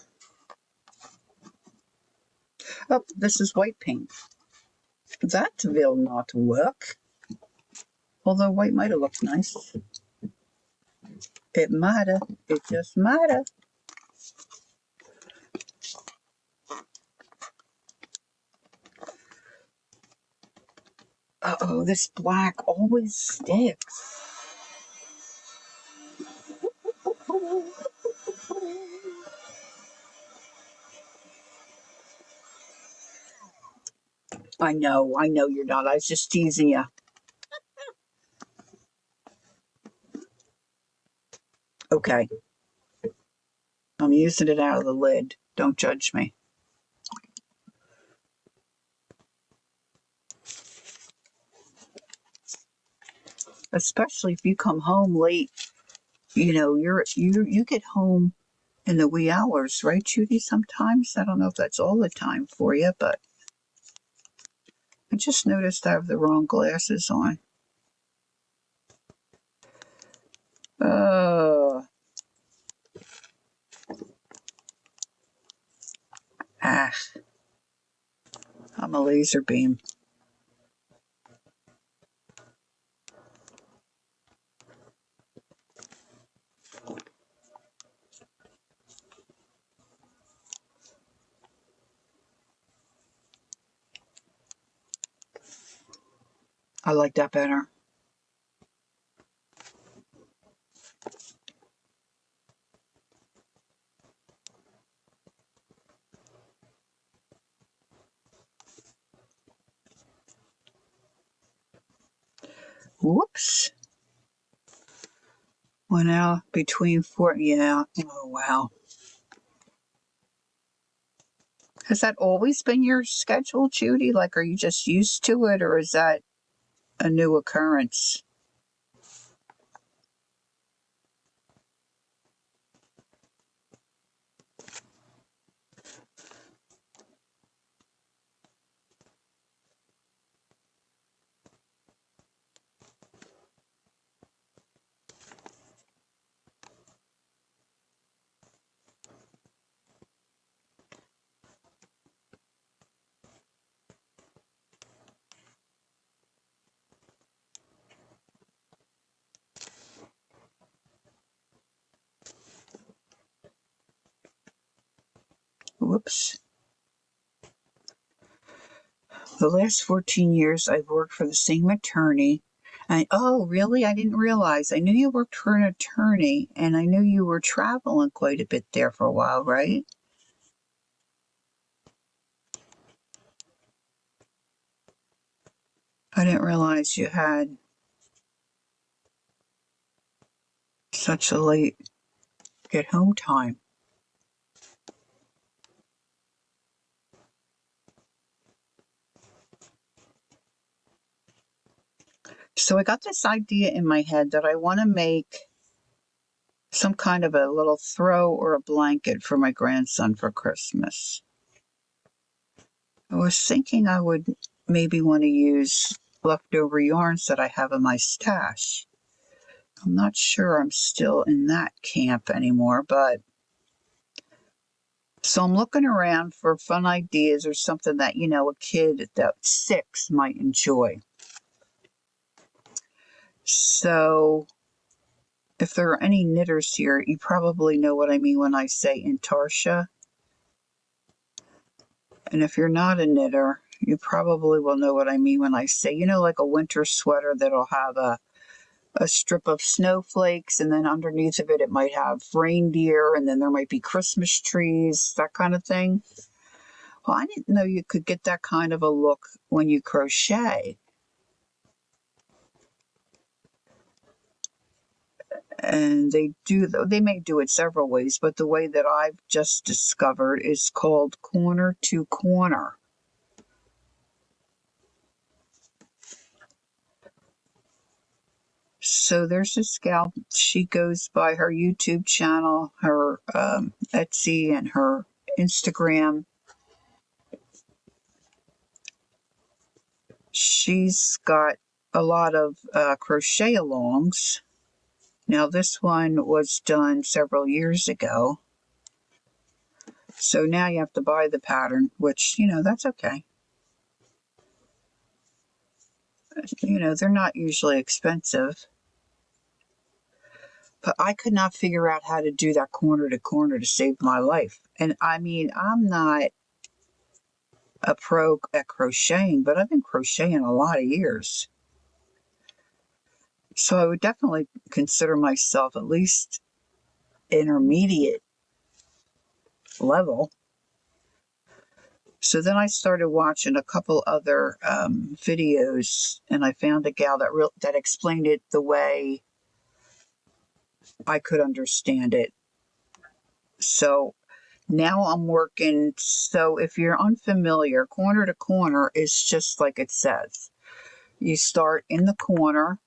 Oh, this is white paint. That will not work. Although white might have looked nice. It might have. It just might have. Uh-oh, this black always sticks. I know you're not. I was just teasing you. Okay. I'm using it out of the lid. Don't judge me. Especially if you come home late, you get home in the wee hours, right, Judy? Sometimes I don't know if that's all the time for you, but I just noticed I have the wrong glasses on. I'm a laser beam. I like that better. Whoops. Went out between yeah. Oh, wow. Has that always been your schedule, Judy? Like, are you just used to it, or is that a new occurrence? Whoops. The last 14 years, I've worked for the same attorney. Oh, really? I didn't realize. I knew you worked for an attorney, and I knew you were traveling quite a bit there for a while, right? I didn't realize you had such a late get home time. So I got this idea in my head that I want to make some kind of a little throw or a blanket for my grandson for Christmas. I was thinking I would maybe want to use leftover yarns that I have in my stash. I'm not sure I'm still in that camp anymore, but so I'm looking around for fun ideas or something that, a kid that's 6 might enjoy. So if there are any knitters here, you probably know what I mean when I say intarsia. And if you're not a knitter, you probably will know what I mean when I say, like a winter sweater that'll have a strip of snowflakes, and then underneath of it, it might have reindeer, and then there might be Christmas trees, that kind of thing. Well, I didn't know you could get that kind of a look when you crochet. And they may do it several ways, but the way that I've just discovered is called corner to corner. So there's this gal, she goes by her YouTube channel, her Etsy, and her Instagram. She's got a lot of crochet alongs. Now this one was done several years ago. So now you have to buy the pattern, which, that's okay. They're not usually expensive. But I could not figure out how to do that corner to corner to save my life. And I mean, I'm not a pro at crocheting, but I've been crocheting a lot of years. So I would definitely consider myself at least intermediate level. So then I started watching a couple other videos, and I found a gal that explained it the way I could understand it. So now I'm working. So if you're unfamiliar, corner to corner is just like it says. You start in the corner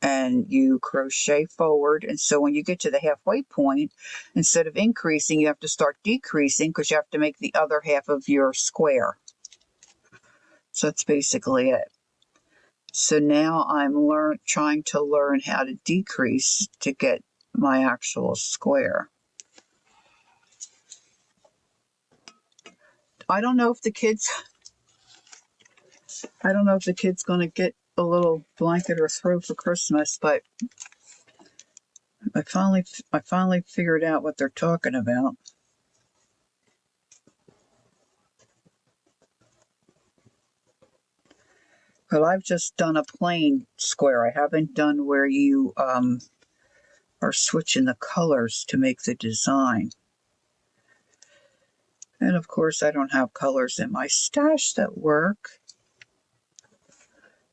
and you crochet forward. And so when you get to the halfway point, instead of increasing, you have to start decreasing because you have to make the other half of your square. So that's basically it. So now I'm trying to learn how to decrease to get my actual square. I don't know if the kid's going to get a little blanket or throw for Christmas, but I finally figured out what they're talking about. But I've just done a plain square. I haven't done where you are switching the colors to make the design. And of course, I don't have colors in my stash that work.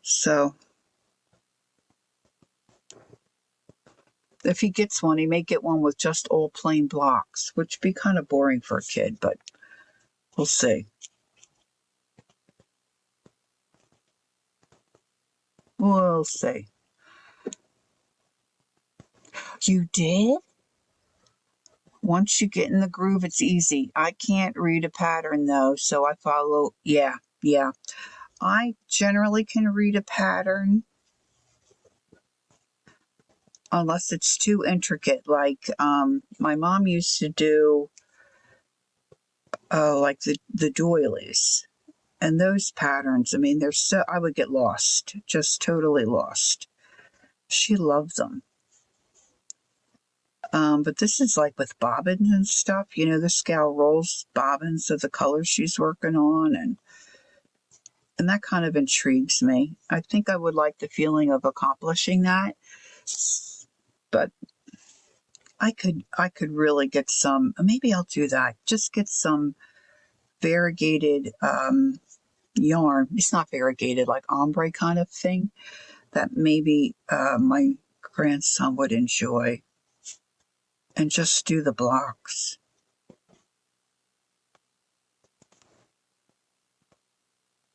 So if he gets one, he may get one with just all plain blocks, which would be kind of boring for a kid, but we'll see. We'll see. You did? Once you get in the groove, it's easy. I can't read a pattern though, so I follow. Yeah. I generally can read a pattern unless it's too intricate. Like my mom used to do like the doilies. And those patterns, I mean, I would get lost, just totally lost. She loved them. But this is like with bobbins and stuff. This gal rolls bobbins of the colors she's working on, and that kind of intrigues me. I think I would like the feeling of accomplishing that. But I could really get some, maybe I'll do that. Just get some variegated yarn. It's not variegated, like ombre kind of thing that maybe my grandson would enjoy, and just do the blocks.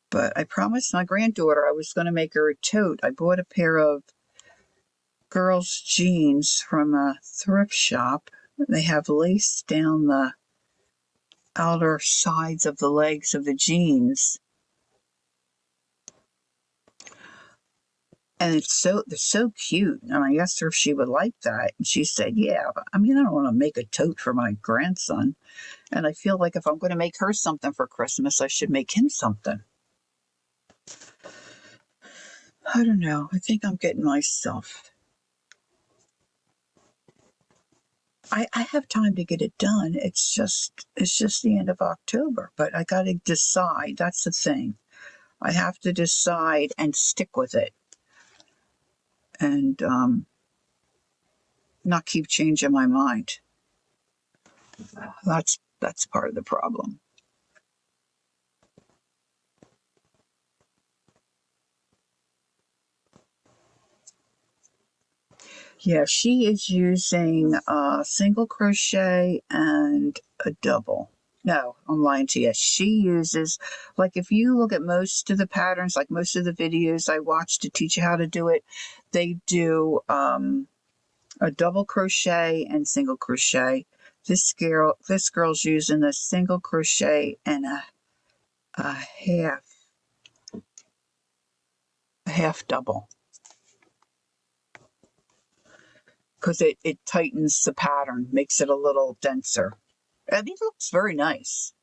But I promised my granddaughter I was going to make her a tote. I bought a pair of girls' jeans from a thrift shop. They have lace down the outer sides of the legs of the jeans. And they're so cute. And I asked her if she would like that. And she said, yeah, but I mean, I don't want to make a tote for my grandson. And I feel like if I'm going to make her something for Christmas, I should make him something. I don't know. I think I'm getting myself. I have time to get it done. It's just the end of October, but I got to decide. That's the thing. I have to decide and stick with it, and not keep changing my mind. That's part of the problem. Yeah, she is using a single crochet and a double. No, I'm lying to you. She uses, like, if you look at most of the patterns, like most of the videos I watch to teach you how to do it, they do a double crochet and single crochet. This girl's using a single crochet and a half double, because it tightens the pattern, makes it a little denser. I think it looks very nice.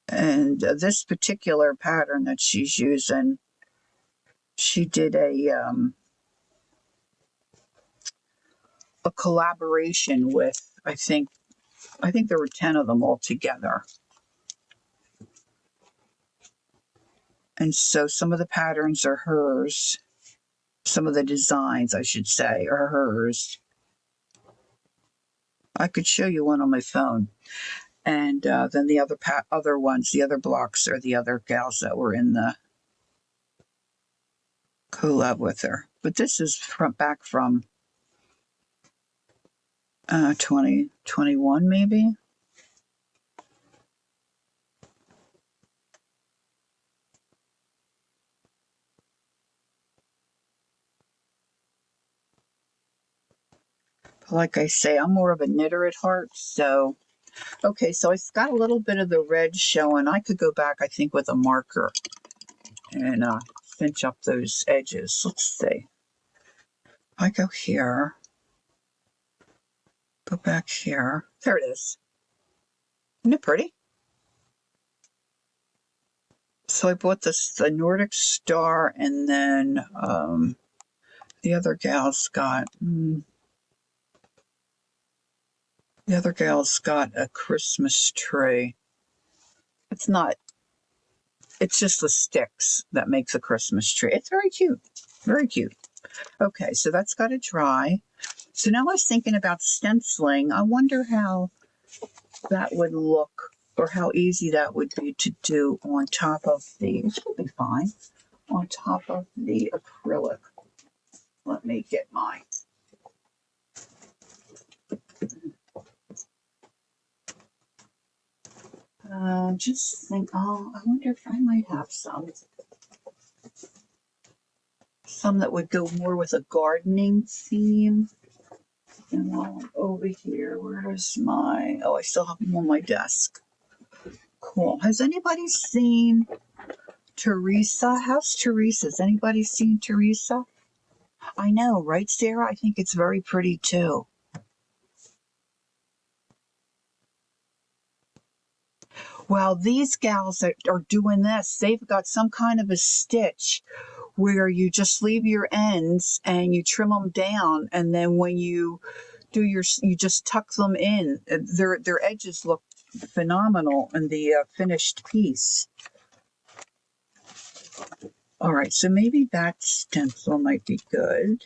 And this particular pattern that she's using, she did a collaboration with, I think there were 10 of them all together. And so some of the patterns are hers. Some of the designs, I should say, are hers. I could show you one on my phone. And then the other ones, the other blocks, are the other gals that were in the collab with her. But this is back from 2021, maybe. Like I say, I'm more of a knitter at heart, so okay, so it's got a little bit of the red showing. I could go back, I think, with a marker and cinch up those edges. Let's see. I go here, go back here. There it is. Isn't it pretty? So I bought the Nordic Star, and then the other gal's got a Christmas tree. It's just the sticks that makes a Christmas tree. It's very cute. Very cute. Okay, so that's got to dry. So now I was thinking about stenciling. I wonder how that would look, or how easy that would be to do on top of it should be fine, on top of the acrylic. Let me get mine. Just think, I wonder if I might have some that would go more with a gardening theme. And while I'm over here, where's my, I still have them on my desk. Cool. Has anybody seen Teresa? How's Teresa? Has anybody seen Teresa? I know, right, Sarah? I think it's very pretty too. Well, these gals that are doing this, they've got some kind of a stitch where you just leave your ends and you trim them down, and then when you do you just tuck them in. Their edges look phenomenal in the finished piece. All right, so maybe that stencil might be good,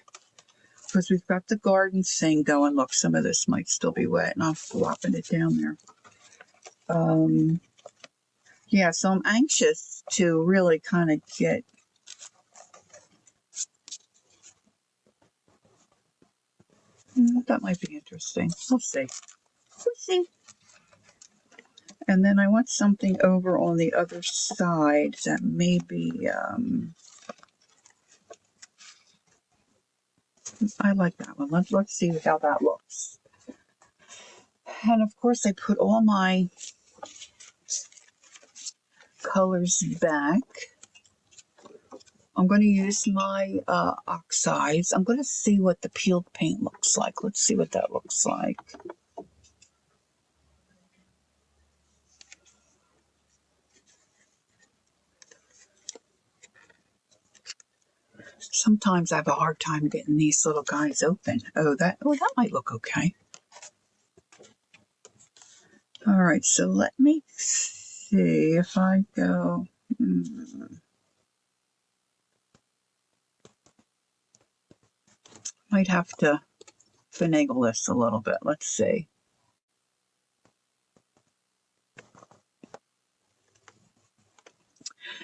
because we've got the garden thing going. Look, some of this might still be wet, and I'm flopping it down there. Yeah, so I'm anxious to really kind of get that might be interesting. We'll see. We'll see. And then I want something over on the other side that may be, I like that one. Let's see how that looks. And of course, I put all my colors back. I'm going to use my oxides. I'm going to see what the peeled paint looks like. Let's see what that looks like. Sometimes I have a hard time getting these little guys open. That might look okay. All right, so let me see if I go. Might have to finagle this a little bit. Let's see.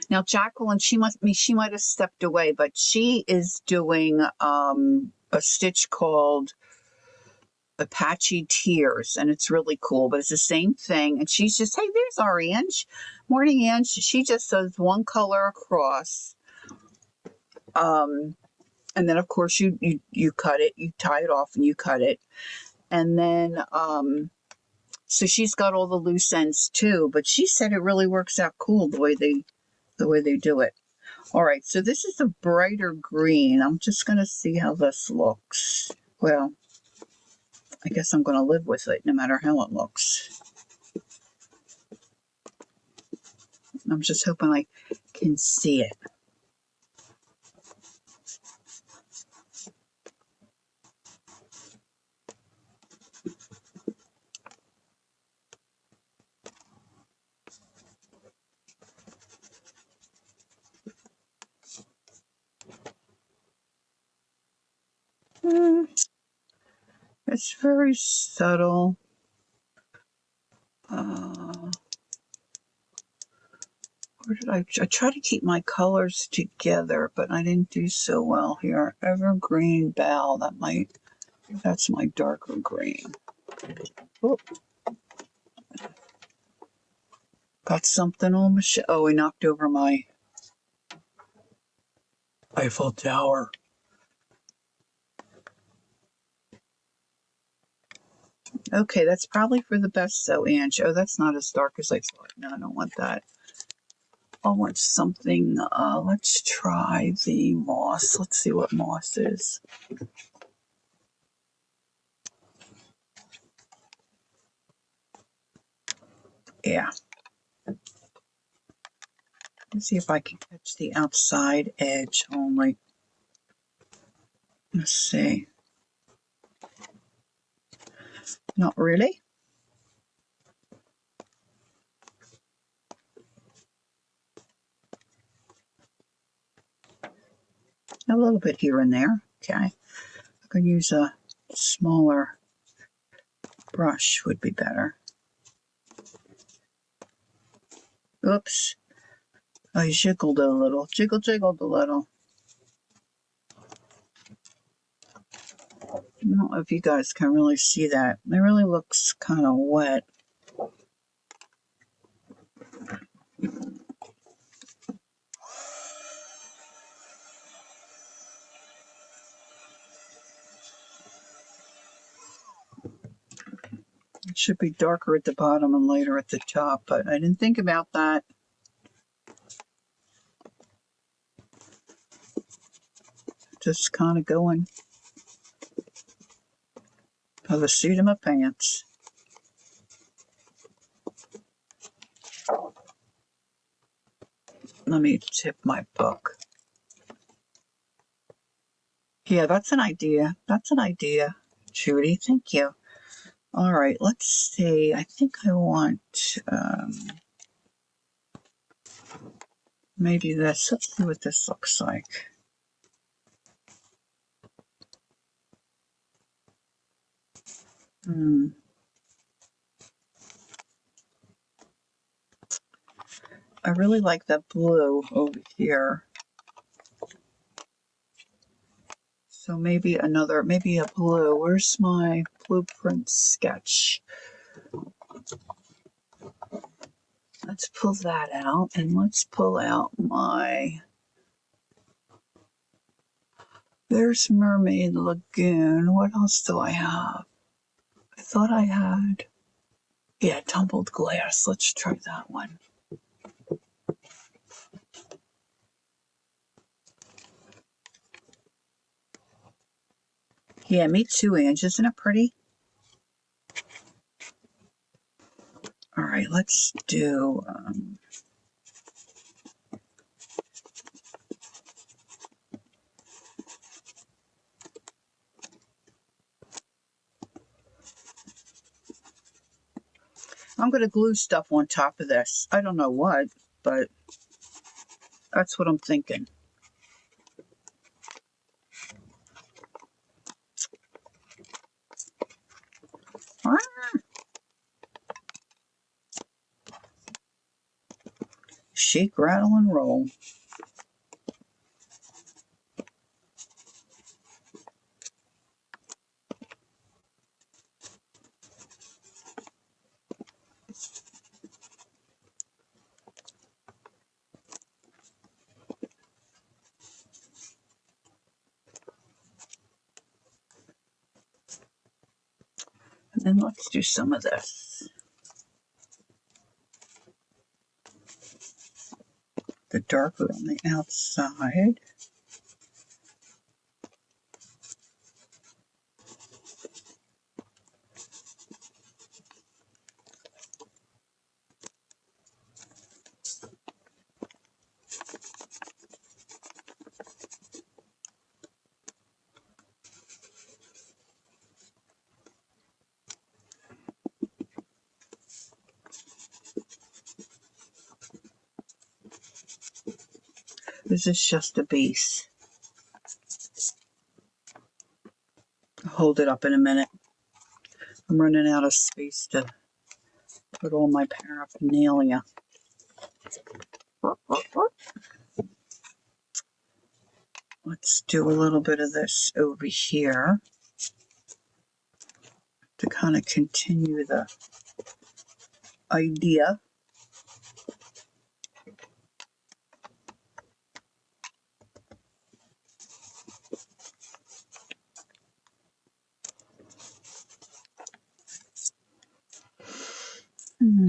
Now, Jacqueline, she might have stepped away, but she is doing a stitch called Apache Tears, and it's really cool, but it's the same thing. And she's just, hey, there's our Ange. Morning, Ange. She just does one color across. And then, of course, you cut it, you tie it off and you cut it. And then, so she's got all the loose ends too, but she said it really works out cool the way they do it. All right, so this is a brighter green. I'm just going to see how this looks. Well, I guess I'm going to live with it no matter how it looks. I'm just hoping I can see it. It's very subtle. Where did I try to keep my colors together, but I didn't do so well here. Evergreen Bell, that's my darker green. Oh. Got something on Michelle. Oh, we knocked over my Eiffel Tower. Okay, that's probably for the best, though, Ange. Oh, that's not as dark as I thought. No, I don't want that. I want something, let's try the moss. Let's see what moss is. Yeah. Let's see if I can catch the outside edge only. Let's see. Not really. A little bit here and there. Okay. I could use a smaller brush would be better. Oops. I jiggled a little. Jiggled a little. I don't know if you guys can really see that. It really looks kind of wet. It should be darker at the bottom and lighter at the top, but I didn't think about that. Just kind of going by the seat of my pants. Let me tip my book. Yeah, that's an idea. That's an idea, Judy. Thank you. All right, let's see. I think I want maybe this. Let's see what this looks like. I really like that blue over here. So maybe a blue. Where's my blueprint sketch? Let's pull that out, and let's pull out there's Mermaid Lagoon. What else do I have? I thought I had, yeah, Tumbled Glass. Let's try that one. Yeah, me too, Ange. Isn't it pretty? All right, let's do... I'm going to glue stuff on top of this. I don't know what, but that's what I'm thinking. Ah! Shake, rattle, and roll. And then let's do some of this. The darker on the outside. This is just a base. I'll hold it up in a minute. I'm running out of space to put all my paraphernalia. Let's do a little bit of this over here to kind of continue the idea.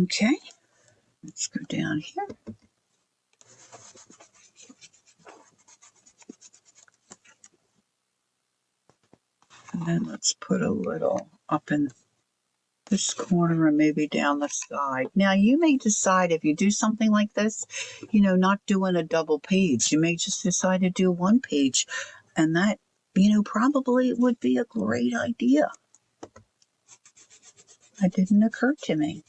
Okay, let's go down here. And then let's put a little up in this corner and maybe down the side. Now, you may decide if you do something like this, not doing a double page. You may just decide to do one page. And that, probably would be a great idea. That didn't occur to me.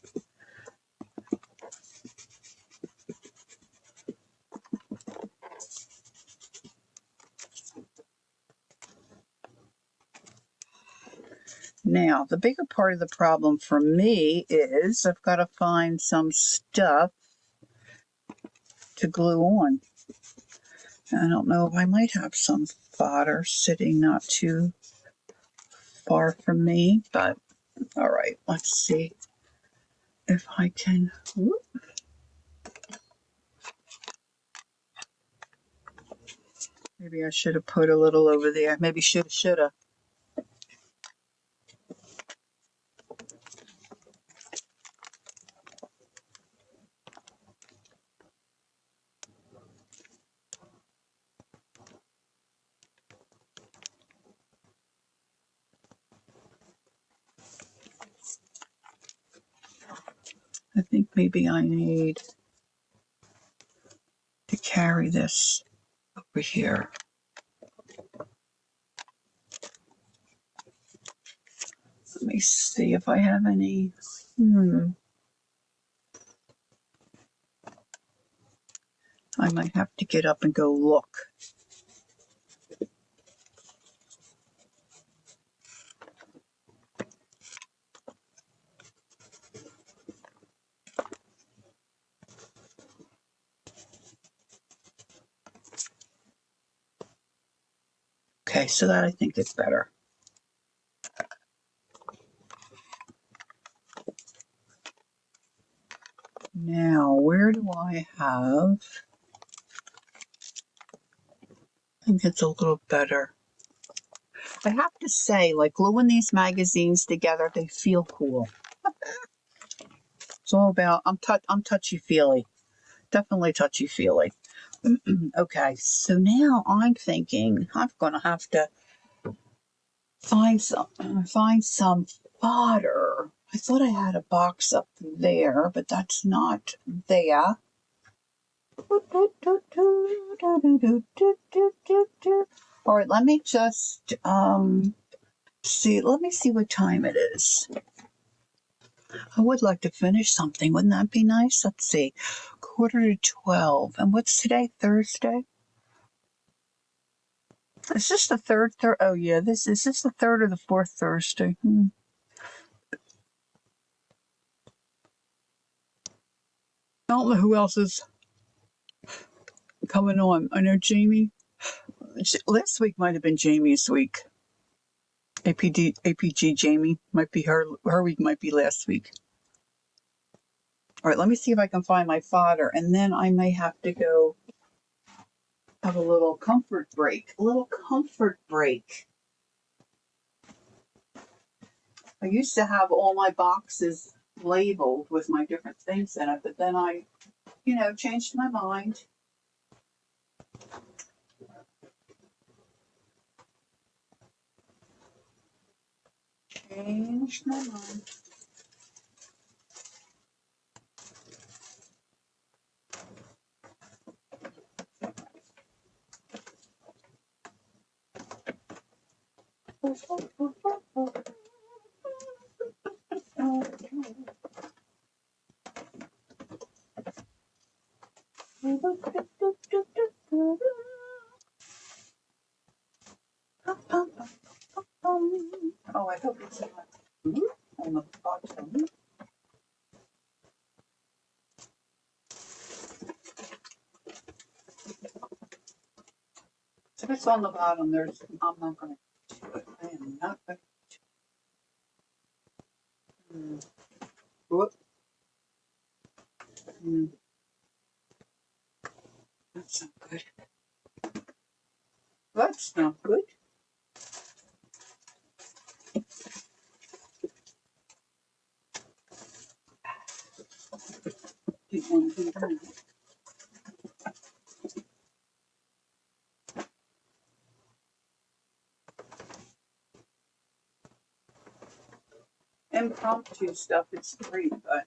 Now, the bigger part of the problem for me is I've got to find some stuff to glue on. I don't know, I might have some fodder sitting not too far from me, but all right, let's see if I can. Whoop. Maybe I should have put a little over there. Maybe shoulda. I think maybe I need to carry this over here. Let me see if I have any. I might have to get up and go look. Okay, so that I think is better. Now, where do I have? I think it's a little better. I have to say, like gluing these magazines together, they feel cool. It's all about, I'm touchy-feely. Definitely touchy-feely. Okay, so now I'm thinking I'm going to have to find some fodder. I thought I had a box up there, but that's not there. All right, let me just see. Let me see what time it is. I would like to finish something. Wouldn't that be nice? Let's see. 11:45. And what's today? Thursday? Is this the third? Oh, yeah. Is this the third or the fourth Thursday? I don't know who else is coming on. I know Jamie. Last week might have been Jamie's week. APG Jamie might be her week might be last week. All right, let me see if I can find my fodder, and then I may have to go have a little comfort break. I used to have all my boxes labeled with my different things in it, but then I, changed my mind. Changed my mind. Oh, I hope it's not on the bottom. If it's on the bottom, I'm not going to do it. I am not going to. Whoop. That's not good. That's not good. Didn't want to do that. Impromptu stuff, it's great, but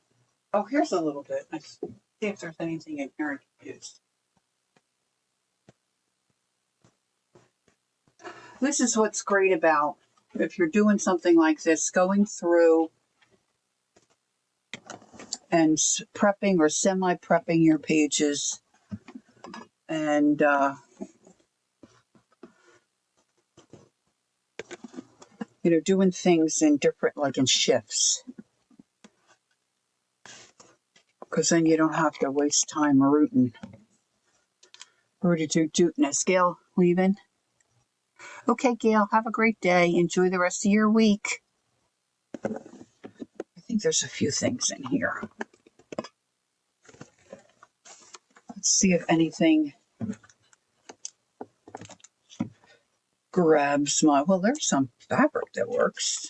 here's a little bit. Let's see if there's anything in here I can use. This is what's great about if you're doing something like this, going through and prepping or semi-prepping your pages and doing things in different, like in shifts, because then you don't have to waste time rooting dootness. Gail, leaving? Okay, Gail, have a great day. Enjoy the rest of your week. I think there's a few things in here. Let's see if anything grabs my, well, there's some fabric that works.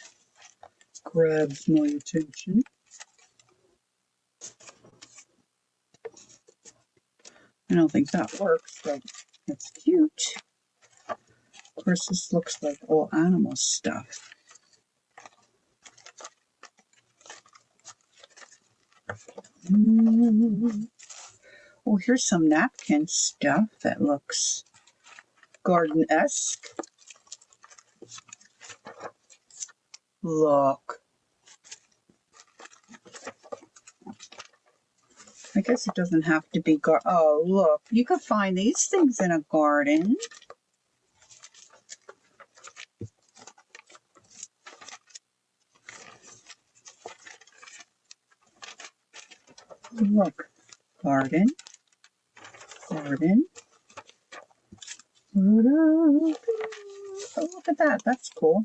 Grabs my attention. I don't think that works, but it's cute. Of course, this looks like all animal stuff. Oh, here's some napkin stuff that looks garden-esque. Look. I guess it doesn't have to be oh, look. You could find these things in a garden. Look. Garden. Oh, look at that. That's cool.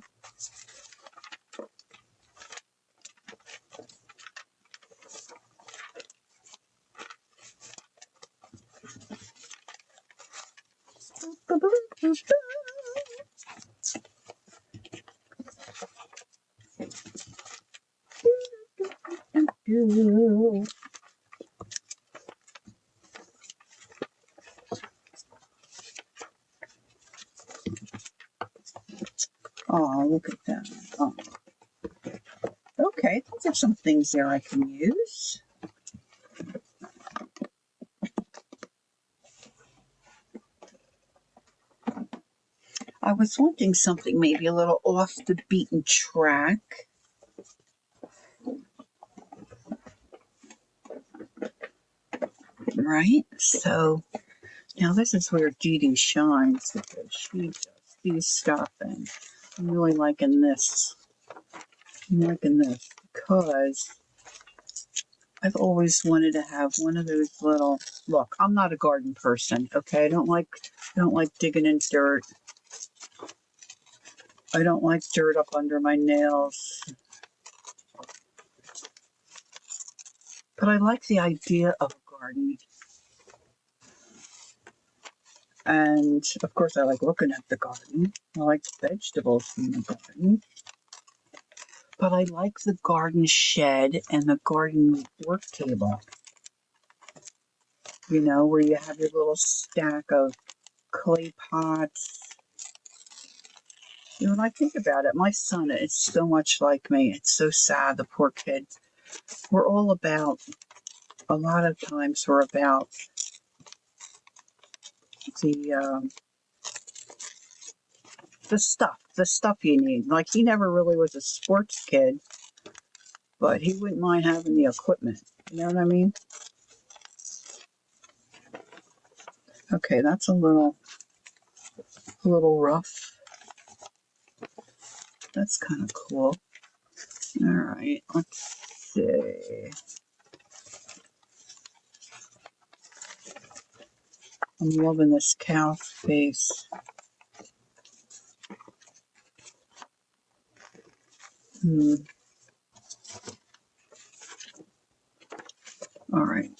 Oh, look at that. Oh. Okay, those are some things there I can use. I was wanting something maybe a little off the beaten track. Right? So now this is where Dee Dee shines because she just sees stuff, and I'm really liking this. I'm liking this because I've always wanted to have one of those little, look, I'm not a garden person, okay? I don't like digging in dirt. I don't like dirt up under my nails. But I like the idea of a garden. And of course I like looking at the garden. I like vegetables in the garden. But I like the garden shed and the garden work table. You know, where you have your little stack of clay pots. You know, when I think about it, my son is so much like me. It's so sad, the poor kid. We're all about, a lot of times we're about the the stuff you need. Like, he never really was a sports kid, but he wouldn't mind having the equipment. You know what I mean? Okay, that's a little rough. That's kind of cool. All right, let's see. I'm loving this cow face. All right.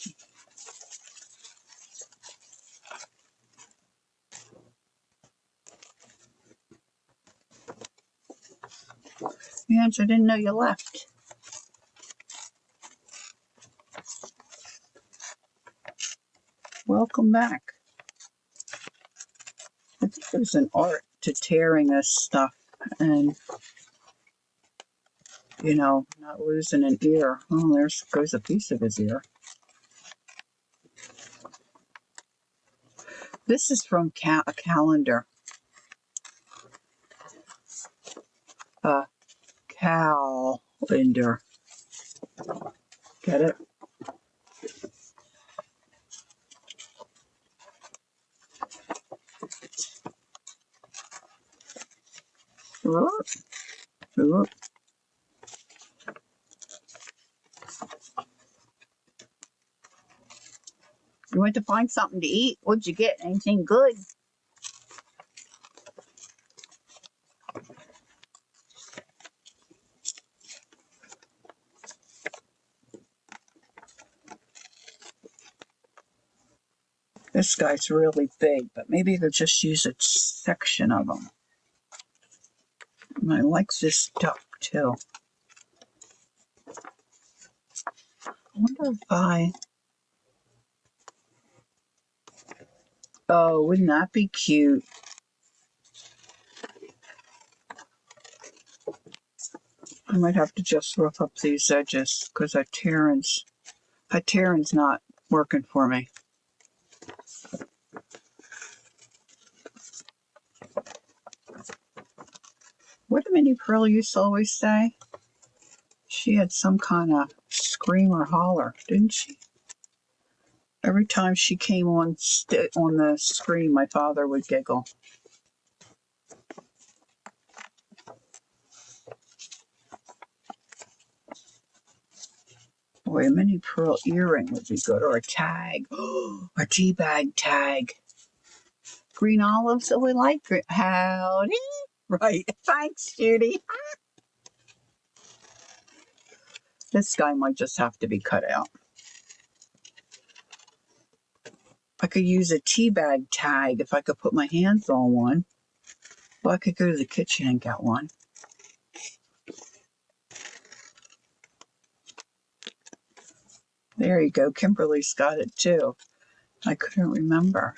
Ange, I didn't know you left. Welcome back. I think there's an art to tearing this stuff and, you know, not losing an ear. Oh, there goes a piece of his ear. This is from a calendar. Calendar. Get it? Whoop. Whoop. You went to find something to eat? What'd you get? Anything good? This guy's really big, but maybe they'll just use a section of him. And I like this duck too. I wonder if oh, wouldn't that be cute? I might have to just rough up these edges because that tearing's not working for me. What did Minnie Pearl used to always say? She had some kind of scream or holler, didn't she? Every time she came on the screen, my father would giggle. Boy, a Minnie Pearl earring would be good, or a tag, a tea bag tag. Green olives, oh, we like green. Howdy. Right. Thanks, Judy. This guy might just have to be cut out. I could use a tea bag tag if I could put my hands on one. Well, I could go to the kitchen and get one. There you go. Kimberly's got it too. I couldn't remember.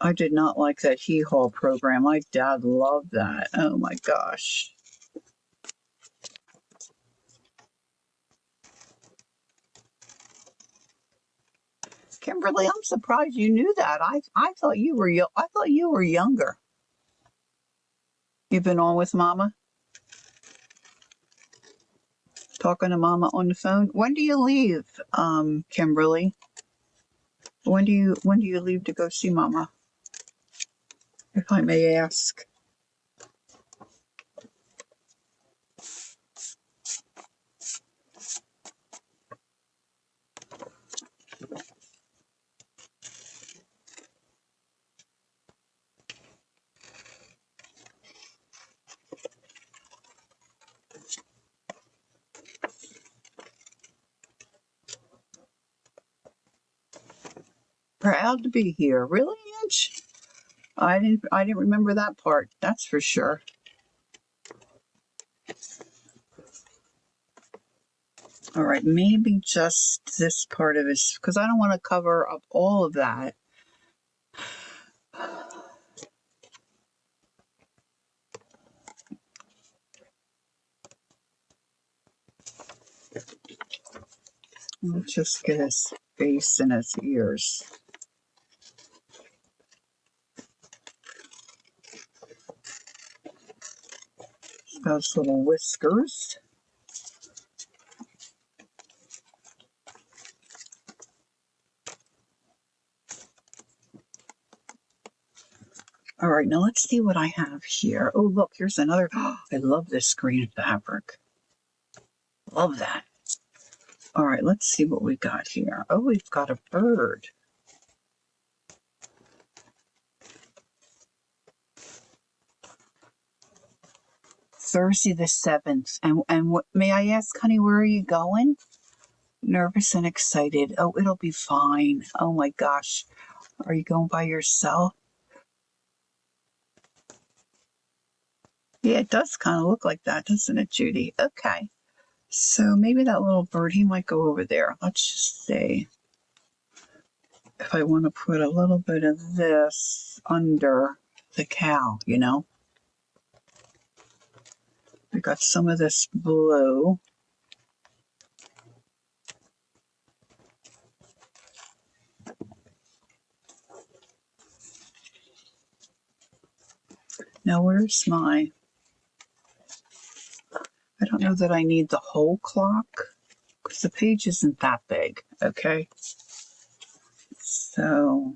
I did not like that Hee Haw program. My dad loved that. Oh my gosh. Kimberly, I'm surprised you knew that. I thought you were I thought you were younger. You've been on with Mama, talking to Mama on the phone. When do you leave, Kimberly? When do you leave to go see Mama, if I may ask? Proud to be here. Really, Ange? I didn't remember that part. That's for sure. All right, maybe just this part of it, because I don't want to cover up all of that. Let's just get his face and his ears. He's got his little whiskers. All right, now let's see what I have here. Oh, look, here's another. I love this green fabric. Love that. All right, let's see what we got here. Oh, we've got a bird. Thursday the 7th. And what, may I ask, honey, where are you going? Nervous and excited. Oh, it'll be fine. Oh my gosh. Are you going by yourself? Yeah, it does kind of look like that, doesn't it, Judy? Okay. So maybe that little bird, he might go over there. Let's just see if I want to put a little bit of this under the cow, you know? We got some of this blue. Now, where's my... I don't know that I need the whole clock because the page isn't that big, okay? So...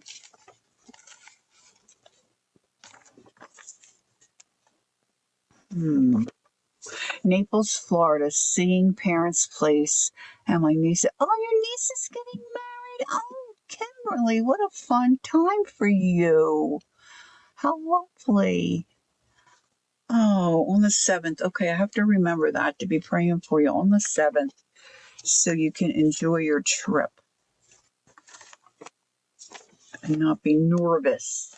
Naples, Florida, seeing parents' place, and my niece. Oh, your niece is getting married. Oh, Kimberly, what a fun time for you. How lovely. Oh, on the 7th. Okay, I have to remember that to be praying for you on the 7th so you can enjoy your trip and not be nervous.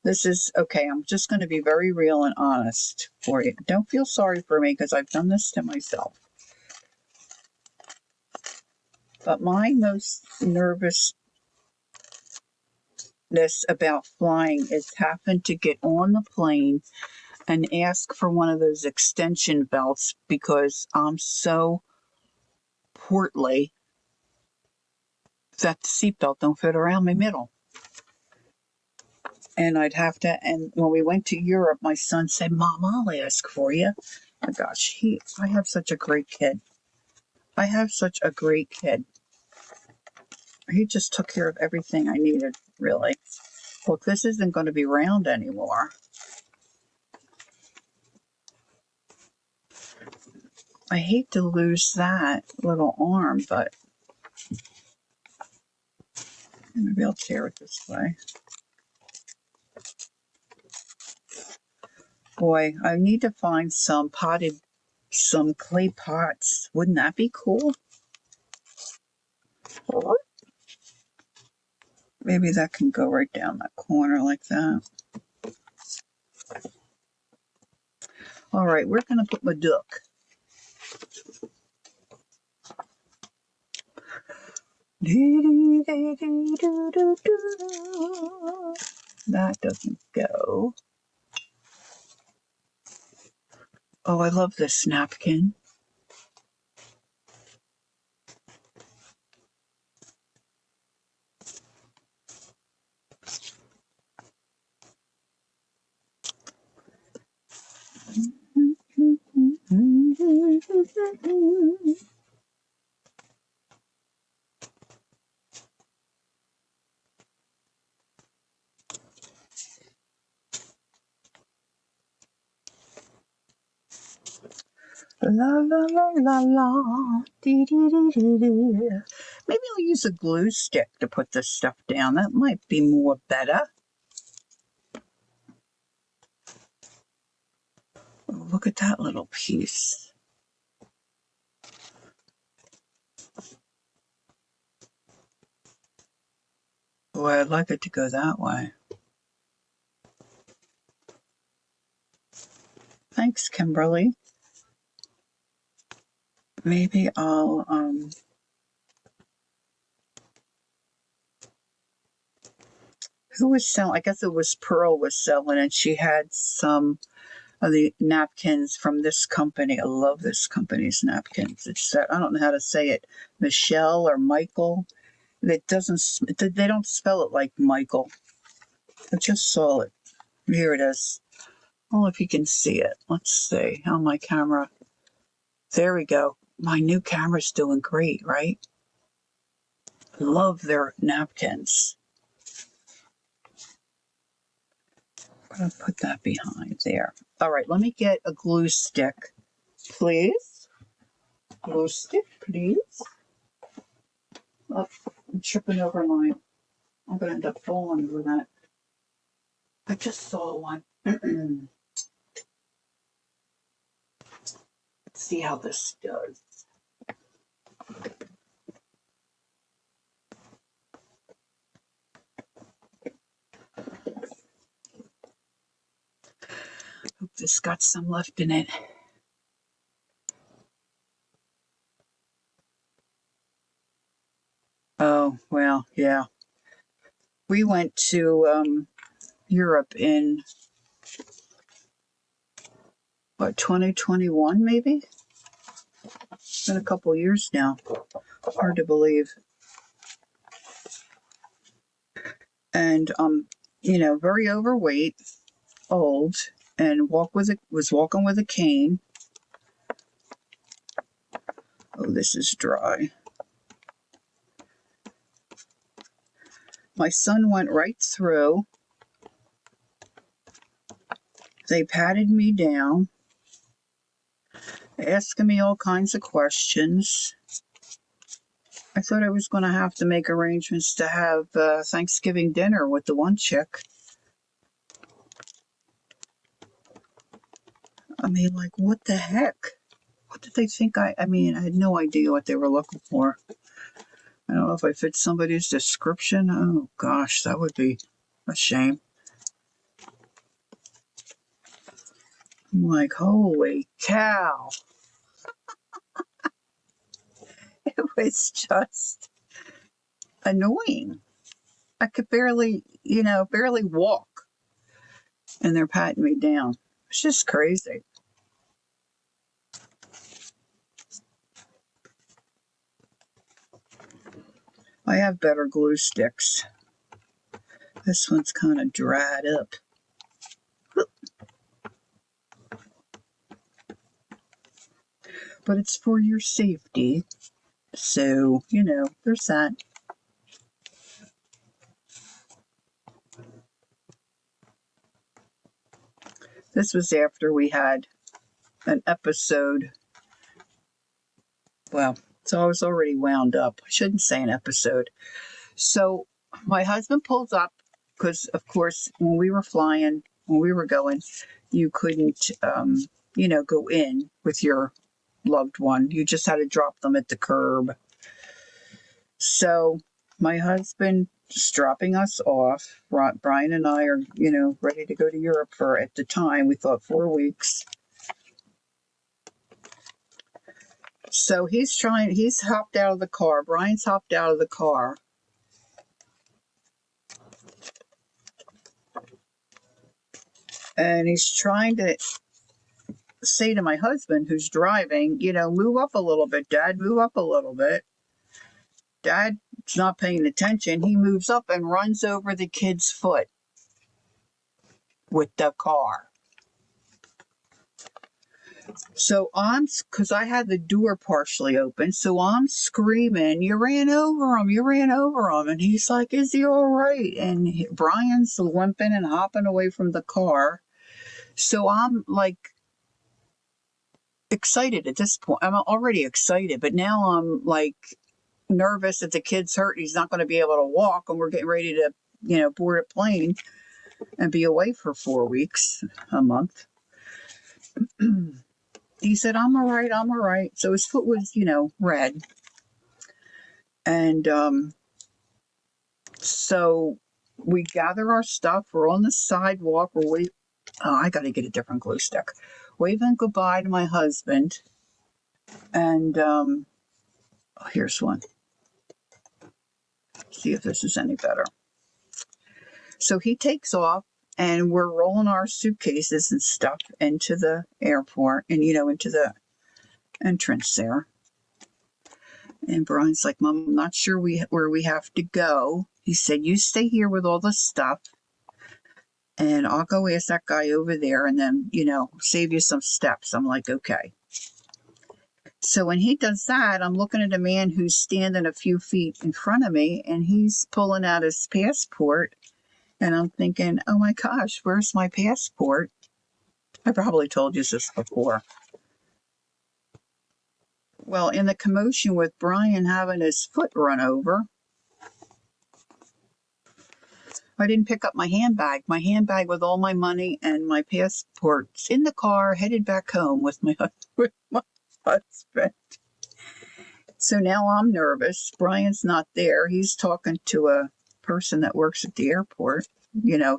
This is okay. I'm just going to be very real and honest for you. Don't feel sorry for me because I've done this to myself. But my most nervousness about flying is having to get on the plane and ask for one of those extension belts because I'm so portly that the seatbelt don't fit around my middle. And I'd have to, and when we went to Europe, my son said, Mom, I'll ask for you. Oh my gosh, I have such a great kid. I have such a great kid. He just took care of everything I needed, really. Look, this isn't going to be round anymore. I hate to lose that little arm, but maybe I'll tear it this way. Boy, I need to find some clay pots. Wouldn't that be cool? Maybe that can go right down that corner like that. All right, we're going to put my duck. That doesn't go. Oh, I love this napkin. La la la la la. Dee, dee, dee, dee, dee. Maybe I'll use a glue stick to put this stuff down. That might be more better. Oh, look at that little piece. Boy, I'd like it to go that way. Thanks, Kimberly. Maybe I'll, who was selling? I guess it was Pearl was selling, and she had some of the napkins from this company. I love this company's napkins. It's, I don't know how to say it, Michelle or Michael. It doesn't, they don't spell it like Michael. I just saw it. Here it is. I don't know if you can see it. Let's see on my camera. There we go. My new camera's doing great, right? Love their napkins. I'm going to put that behind there. All right, let me get a glue stick, please. Glue stick, please. Oh, I'm tripping over mine. I'm going to end up falling over that. I just saw one. Let's see how this does. Hope this got some left in it. Oh, well, yeah. We went to Europe in, what, 2021 maybe? It's been a couple years now. Hard to believe. And, you know, very overweight, old, and was walking with a cane. Oh, this is dry. My son went right through. They patted me down, asking me all kinds of questions. I thought I was going to have to make arrangements to have Thanksgiving dinner with the one chick. I mean, like, what the heck? What did they think I mean, I had no idea what they were looking for. I don't know if I fit somebody's description. Oh, gosh, that would be a shame. I'm like, holy cow. It was just annoying. I could barely walk. And they're patting me down. It's just crazy. I have better glue sticks. This one's kind of dried up. But it's for your safety. So, you know, there's that. This was after we had an episode. Well, so I was already wound up. I shouldn't say an episode. So my husband pulls up because, of course, when we were going, you couldn't, go in with your loved one. You just had to drop them at the curb. So my husband is dropping us off. Brian and I are, ready to go to Europe for, at the time, we thought 4 weeks. So he's hopped out of the car. Brian's hopped out of the car. And he's trying to say to my husband who's driving, move up a little bit, Dad, move up a little bit. Dad's not paying attention. He moves up and runs over the kid's foot with the car. So because I had the door partially open, so I'm screaming, you ran over him, you ran over him. And he's like, is he all right? And Brian's limping and hopping away from the car. So I'm like excited at this point. I'm already excited, but now I'm like nervous that the kid's hurt. He's not going to be able to walk, and we're getting ready to, board a plane and be away for 4 weeks, a month. He said, I'm all right, I'm all right. So his foot was, red. And so we gather our stuff. We're on the sidewalk. I got to get a different glue stick. Waving goodbye to my husband. And here's one. See if this is any better. So he takes off, and we're rolling our suitcases and stuff into the airport and, into the entrance there. And Brian's like, Mom, I'm not sure where we have to go. He said, you stay here with all the stuff, and I'll go ask that guy over there and then, save you some steps. I'm like, okay. So when he does that, I'm looking at a man who's standing a few feet in front of me, and he's pulling out his passport. And I'm thinking, oh my gosh, where's my passport? I probably told you this before. Well, in the commotion with Brian having his foot run over, I didn't pick up my handbag. My handbag with all my money and my passport's in the car, headed back home with my husband. So now I'm nervous. Brian's not there. He's talking to a person that works at the airport.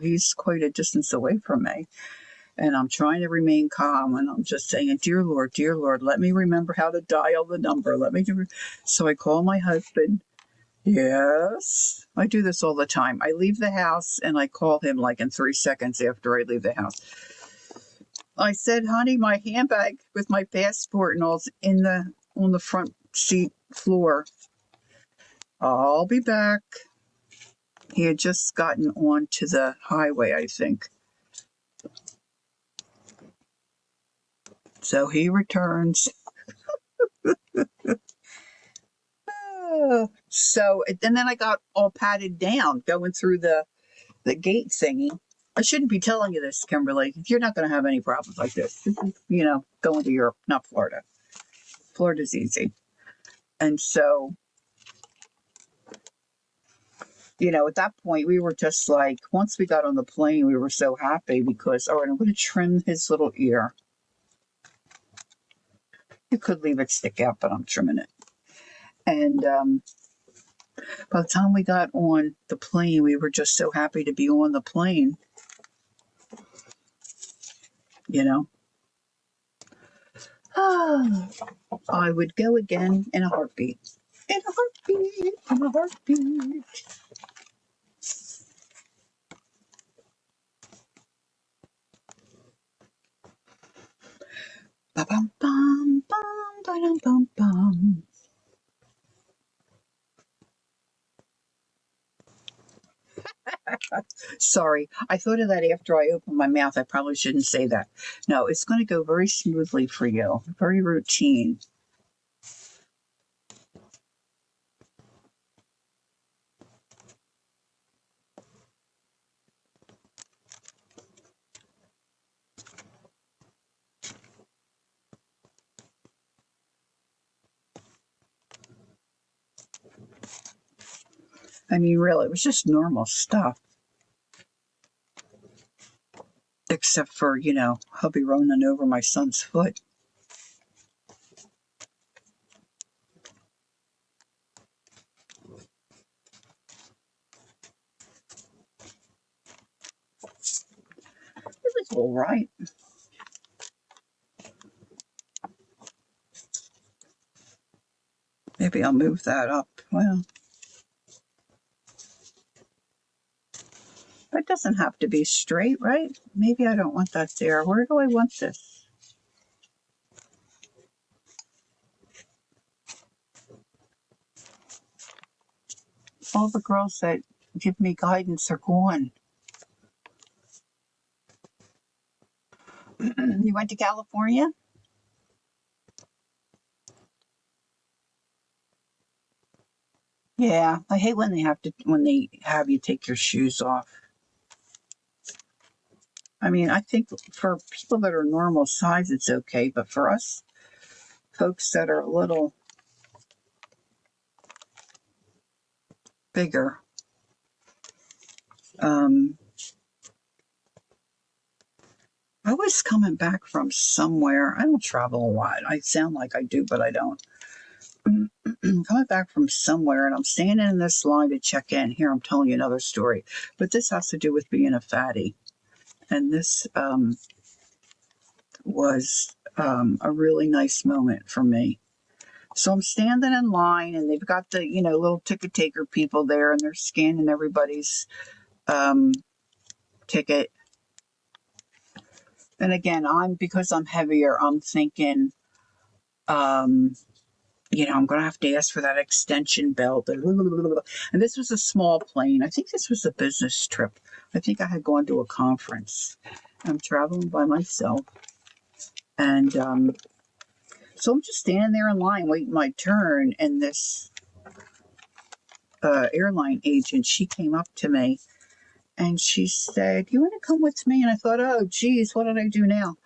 He's quite a distance away from me. And I'm trying to remain calm, and I'm just saying, dear Lord, let me remember how to dial the number. So I call my husband. Yes, I do this all the time. I leave the house and I call him like in 3 seconds after I leave the house. I said, honey, my handbag with my passport and all's on the front seat floor. I'll be back. He had just gotten onto the highway, I think. So he returns. So, and then I got all patted down going through the gate thingy. I shouldn't be telling you this, Kimberly. You're not going to have any problems like this. This is, going to Europe, not Florida. Florida's easy. And so, at that point, we were just like, once we got on the plane, we were so happy because, all right, I'm going to trim his little ear. You could leave it stick out, but I'm trimming it. And by the time we got on the plane, we were just so happy to be on the plane. I would go again in a heartbeat. In a heartbeat, in a heartbeat. Ba-bum, bum, bum, ba-dum, bum, bum. Sorry, I thought of that after I opened my mouth. I probably shouldn't say that. No, it's going to go very smoothly for you. Very routine. I mean, really, it was just normal stuff. Except for, hubby running over my son's foot. It was all right. Maybe I'll move that up. Well, that doesn't have to be straight, right? Maybe I don't want that there. Where do I want this? All the girls that give me guidance are gone. You went to California? Yeah, I hate when they have you take your shoes off. I mean, I think for people that are normal size, it's okay, but for us folks that are a little bigger, I was coming back from somewhere. I don't travel a lot. I sound like I do, but I don't. Coming back from somewhere, and I'm standing in this line to check in. Here, I'm telling you another story, but this has to do with being a fatty. And this was a really nice moment for me. So I'm standing in line, and they've got the little ticket taker people there, and they're scanning everybody's ticket. And again, because I'm heavier, I'm thinking, I'm going to have to ask for that extension belt. And this was a small plane. I think this was a business trip. I think I had gone to a conference. I'm traveling by myself. And so I'm just standing there in line waiting my turn. And this airline agent, she came up to me and she said, "You want to come with me?" And I thought, oh, geez, what did I do now?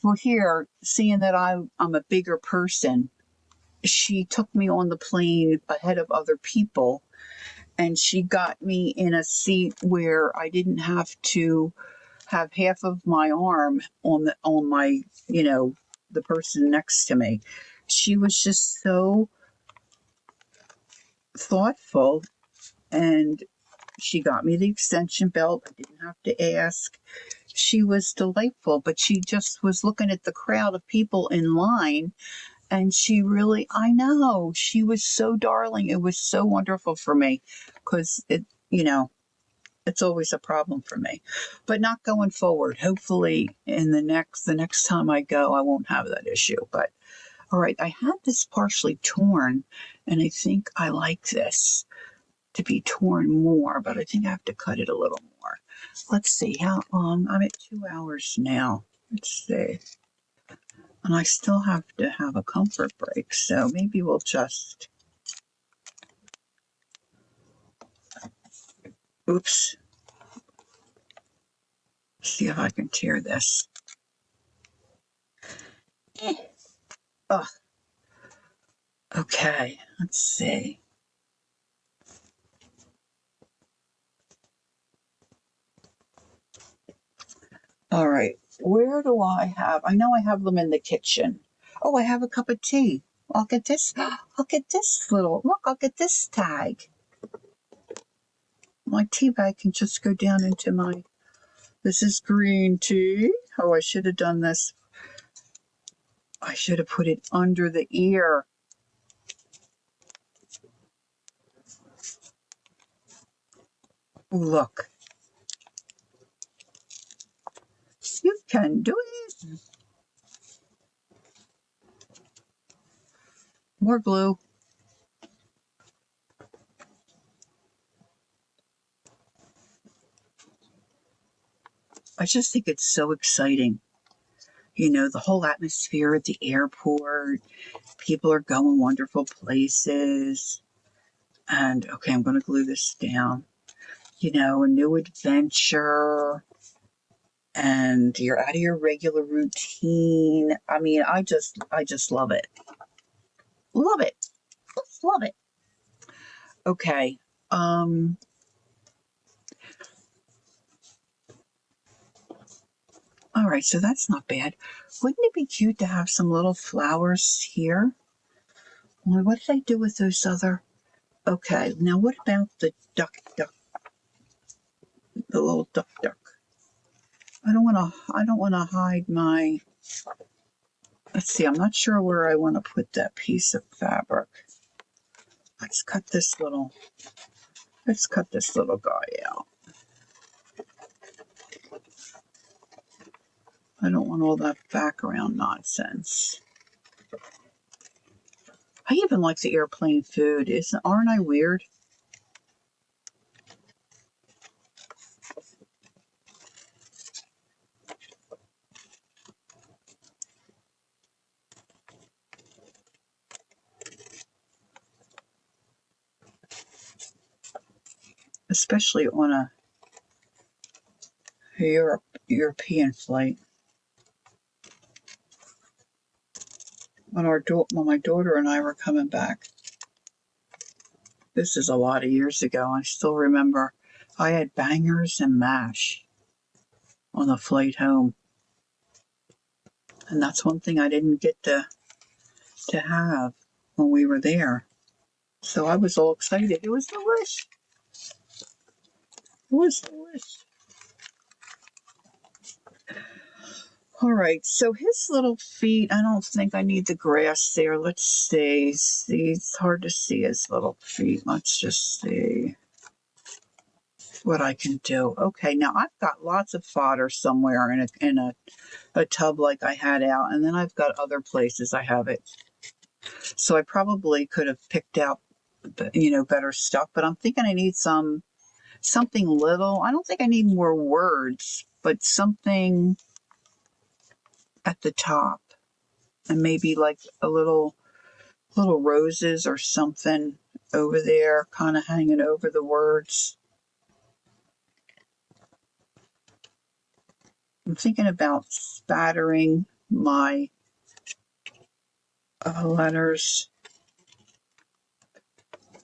Well, here, seeing that I'm a bigger person, she took me on the plane ahead of other people, and she got me in a seat where I didn't have to have half of my arm on my, the person next to me. She was just so thoughtful, and she got me the extension belt. I didn't have to ask. She was delightful, but she just was looking at the crowd of people in line. And she really, I know, she was so darling. It was so wonderful for me because it's always a problem for me, but not going forward. Hopefully in the next time I go, I won't have that issue. But all right, I had this partially torn, and I think I like this to be torn more, but I think I have to cut it a little more. Let's see how long. I'm at 2 hours now. Let's see. And I still have to have a comfort break, so maybe we'll just, oops, see if I can tear this. Oh, okay, let's see. All right, where do I have, I know I have them in the kitchen. Oh, I have a cup of tea. I'll get this little, look, I'll get this tag. My tea bag can just go down into my, this is green tea. Oh, I should have done this. I should have put it under the ear. Look. You can do it. More glue. I just think it's so exciting. The whole atmosphere at the airport. People are going wonderful places. And, okay, I'm going to glue this down. A new adventure. And you're out of your regular routine. I mean, I just love it. Love it. Just love it. Okay. All right, so that's not bad. Wouldn't it be cute to have some little flowers here? Well, what did I do with those other? Okay, now what about the duck? The little duck. I don't want to hide my. Let's see. I'm not sure where I want to put that piece of fabric. let's cut this little guy out. I don't want all that background nonsense. I even like the airplane food. Aren't I weird? Especially on a European flight. When my daughter and I were coming back, this is a lot of years ago. I still remember I had bangers and mash on the flight home, and that's one thing I didn't get to have when we were there. So I was all excited. It was delish. It was delish. All right, so his little feet, I don't think I need the grass there. Let's see. It's hard to see his little feet. Let's just see what I can do. Okay, now I've got lots of fodder somewhere in a tub like I had out, and then I've got other places I have it. So I probably could have picked out, better stuff, but I'm thinking I need something little. I don't think I need more words, but something at the top, and maybe like a little roses or something over there, kind of hanging over the words. I'm thinking about spattering my letters.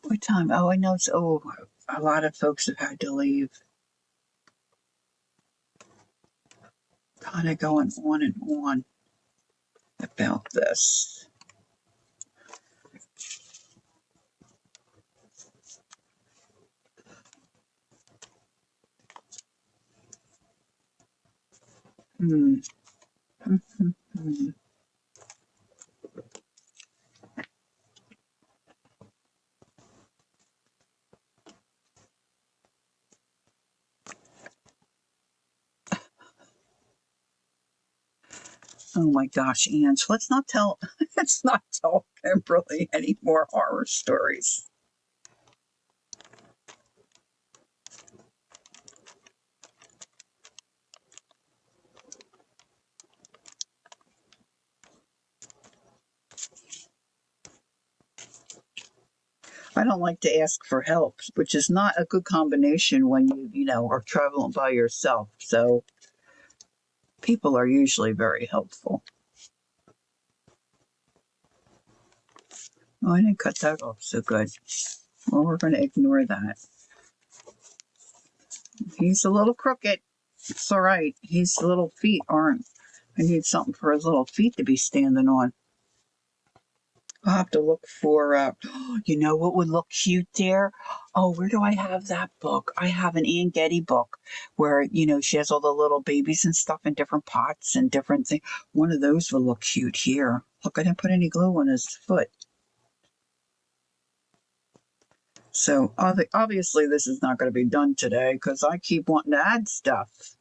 What time? Oh, I know it's, a lot of folks have had to leave. Kind of going on and on about this. Oh my gosh, Ange, let's not tell Kimberly any more horror stories. I don't like to ask for help, which is not a good combination when you are traveling by yourself. So people are usually very helpful. Oh, I didn't cut that off so good. Well, we're going to ignore that. He's a little crooked. It's all right. His little feet aren't. I need something for his little feet to be standing on. I'll have to look for, you know what would look cute there? Oh, where do I have that book? I have an Ann Getty book where, she has all the little babies and stuff in different pots and different things. One of those would look cute here. Look, I didn't put any glue on his foot. So obviously this is not going to be done today because I keep wanting to add stuff.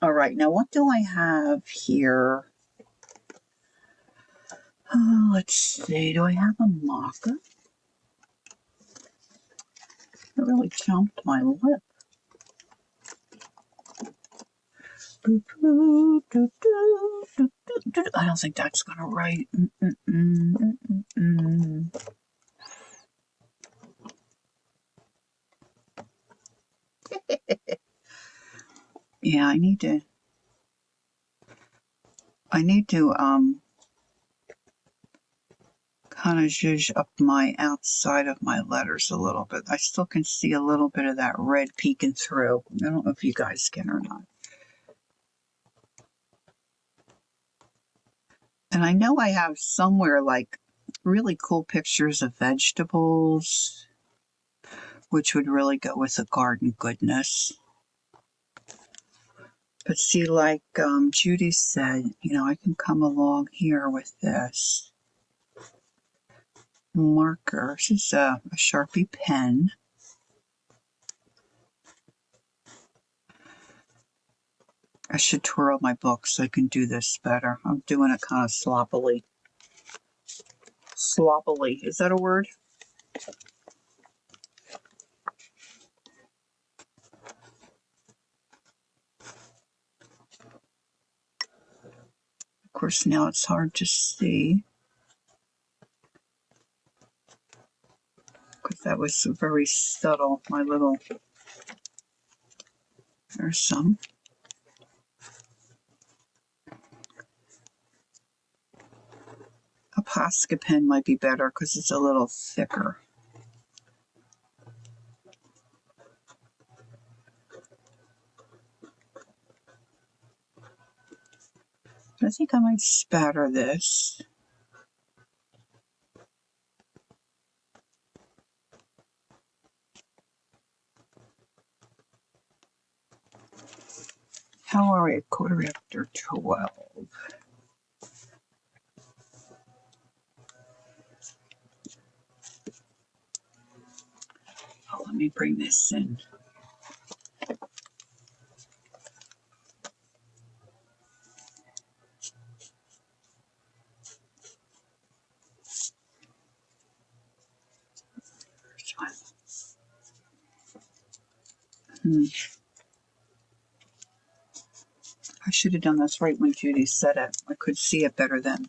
All right, now what do I have here? Let's see, do I have a marker? I really chomped my lip. I don't think that's gonna write. Yeah, I need to kind of zhuzh up my outside of my letters a little bit. I still can see a little bit of that red peeking through. I don't know if you guys can or not. And I know I have somewhere like really cool pictures of vegetables, which would really go with the garden goodness. But see, like Judy said, I can come along here with this. marker. This is a Sharpie pen. I should twirl my book so I can do this better. I'm doing it kind of sloppily. Sloppily, is that a word? Of course, now it's hard to see because that was very subtle. My little, there's some. A Posca pen might be better because it's a little thicker. I think I might spatter this. How are we at 12:15? Oh, let me bring this in. I should have done this right when Judy said it. I could see it better then.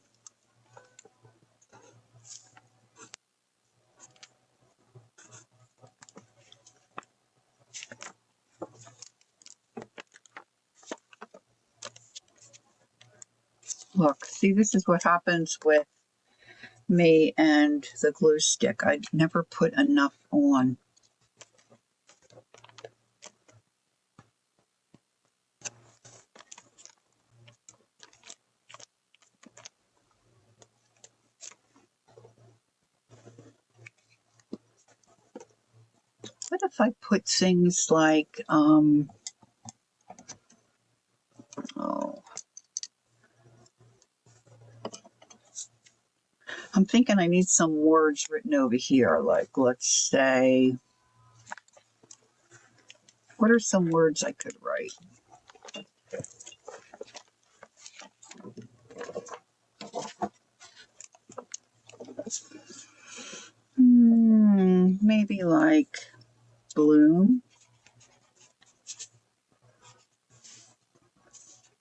Look, see, this is what happens with me and the glue stick. I never put enough on. What if I put things like, oh, I'm thinking I need some words written over here. Like, let's say, what are some words I could write? Maybe like bloom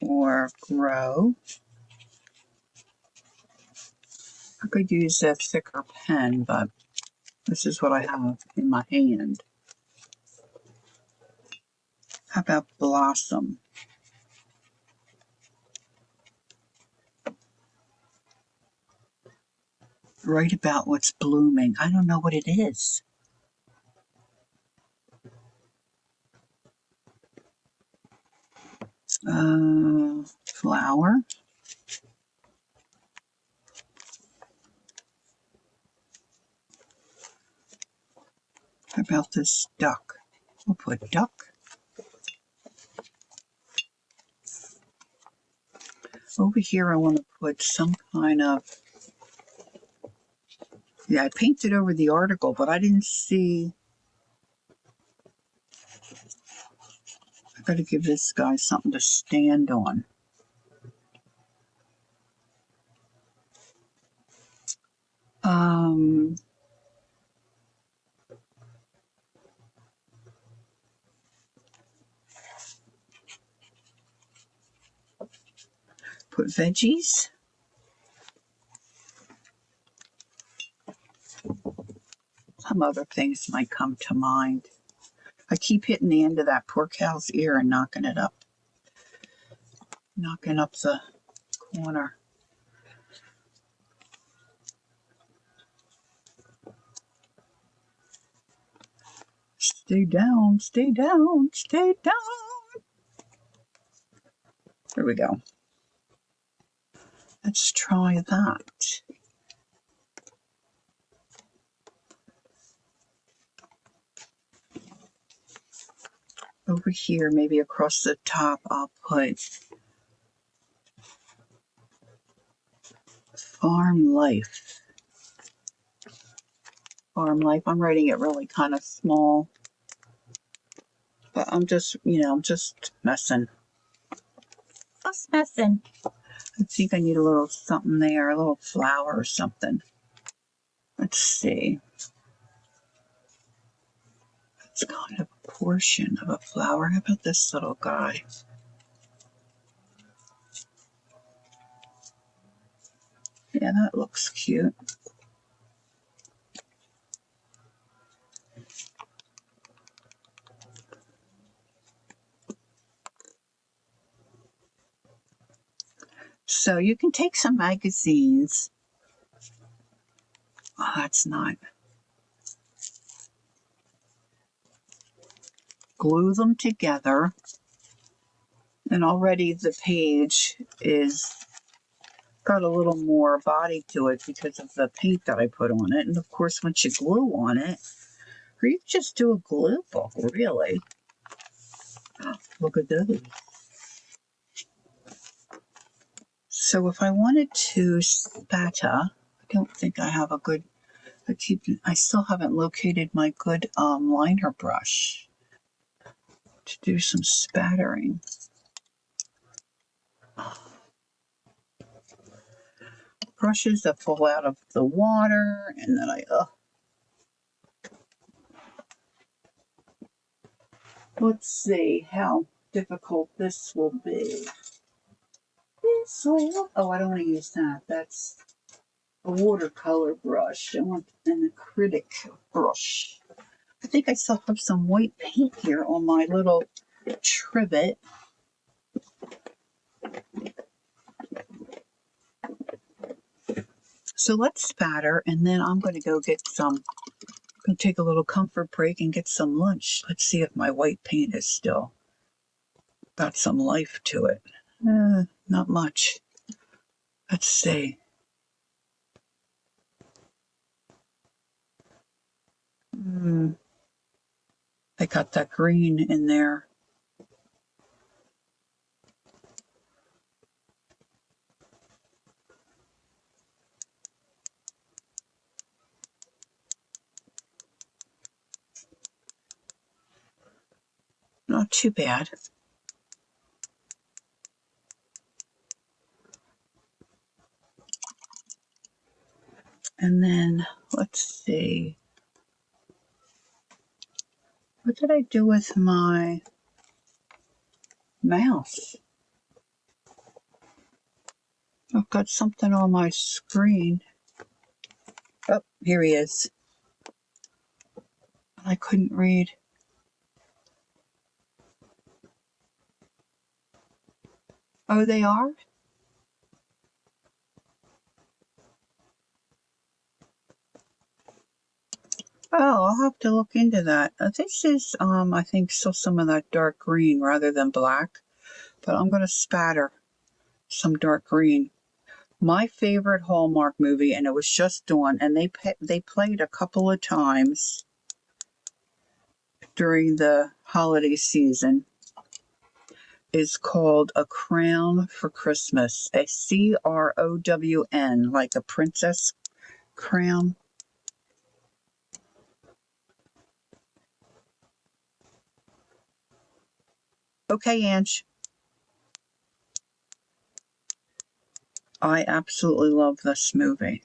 or grow. I could use a thicker pen, but this is what I have in my hand. How about blossom? Write about what's blooming. I don't know what it is. Flower. How about this duck? We'll put duck. Over here I want to put some kind of, yeah, I painted over the article, but I didn't see, I got to give this guy something to stand on. Put veggies. Some other things might come to mind. I keep hitting the end of that poor cow's ear and knocking it up. Knocking up the corner. Stay down, stay down, stay down. There we go. Let's try that. Over here, maybe across the top, I'll put farm life. Farm Life. I'm writing it really kind of small. But I'm just, I'm just messing. Just messing. I think I need a little something there, a little flower or something. Let's see. It's kind of a portion of a flower. How about this little guy? Yeah, that looks cute. So you can take some magazines. Oh, that's not. Glue them together. And already the page is got a little more body to it because of the paint that I put on it. And of course, once you glue on it, or you just do a glue book, really. Oh, look at those. So if I wanted to spatter, I don't think I have a good, I still haven't located my good liner brush to do some spattering. Brushes that fall out of the water, and then let's see how difficult this will be. Oh, I don't want to use that. That's a watercolor brush. I want an acrylic brush. I think I still have some white paint here on my little trivet. So let's spatter, and then I'm going to go get some, I'm going to take a little comfort break and get some lunch. Let's see if my white paint is still got some life to it. Not much. Let's see. I got that green in there. Not too bad. And then, let's see. What did I do with my mouse? I've got something on my screen. Oh, here he is. I couldn't read. Oh, they are? Oh, I'll have to look into that. This is, I think, still some of that dark green rather than black. But I'm going to spatter some dark green. My favorite Hallmark movie, and it was just on, and they played a couple of times during the holiday season, is called A Crown for Christmas. A CROWN, like a princess crown. Okay, Ange. I absolutely love this movie.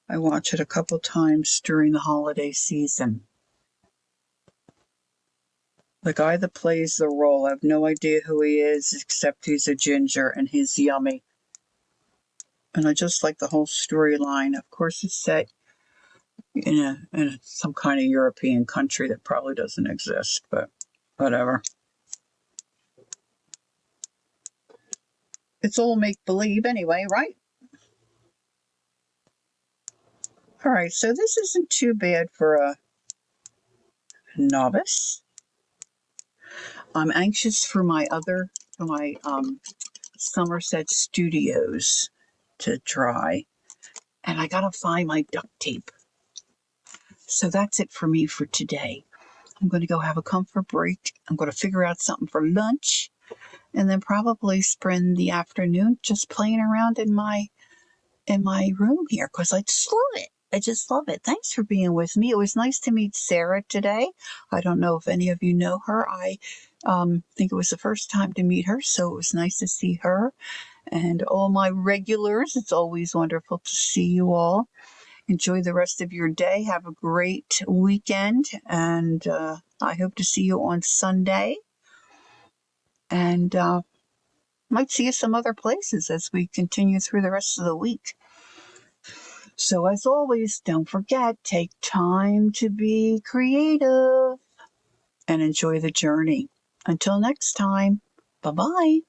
I watch it a couple times during the holiday season. The guy that plays the role, I have no idea who he is, except he's a ginger and he's yummy. And I just like the whole storyline. Of course, it's set in some kind of European country that probably doesn't exist, but whatever. It's all make-believe anyway, right? All right, so this isn't too bad for a novice. I'm anxious for my Somerset Studios to dry, and I gotta find my duct tape. So that's it for me for today. I'm going to go have a comfort break. I'm going to figure out something for lunch, and then probably spend the afternoon just playing around in my room here because I just love it. I just love it. Thanks for being with me. It was nice to meet Sarah today. I don't know if any of you know her. I think it was the first time to meet her, so it was nice to see her. And all my regulars, it's always wonderful to see you all. Enjoy the rest of your day. Have a great weekend, and I hope to see you on Sunday. And might see you some other places as we continue through the rest of the week. So, as always, don't forget, take time to be creative and enjoy the journey. Until next time, bye bye.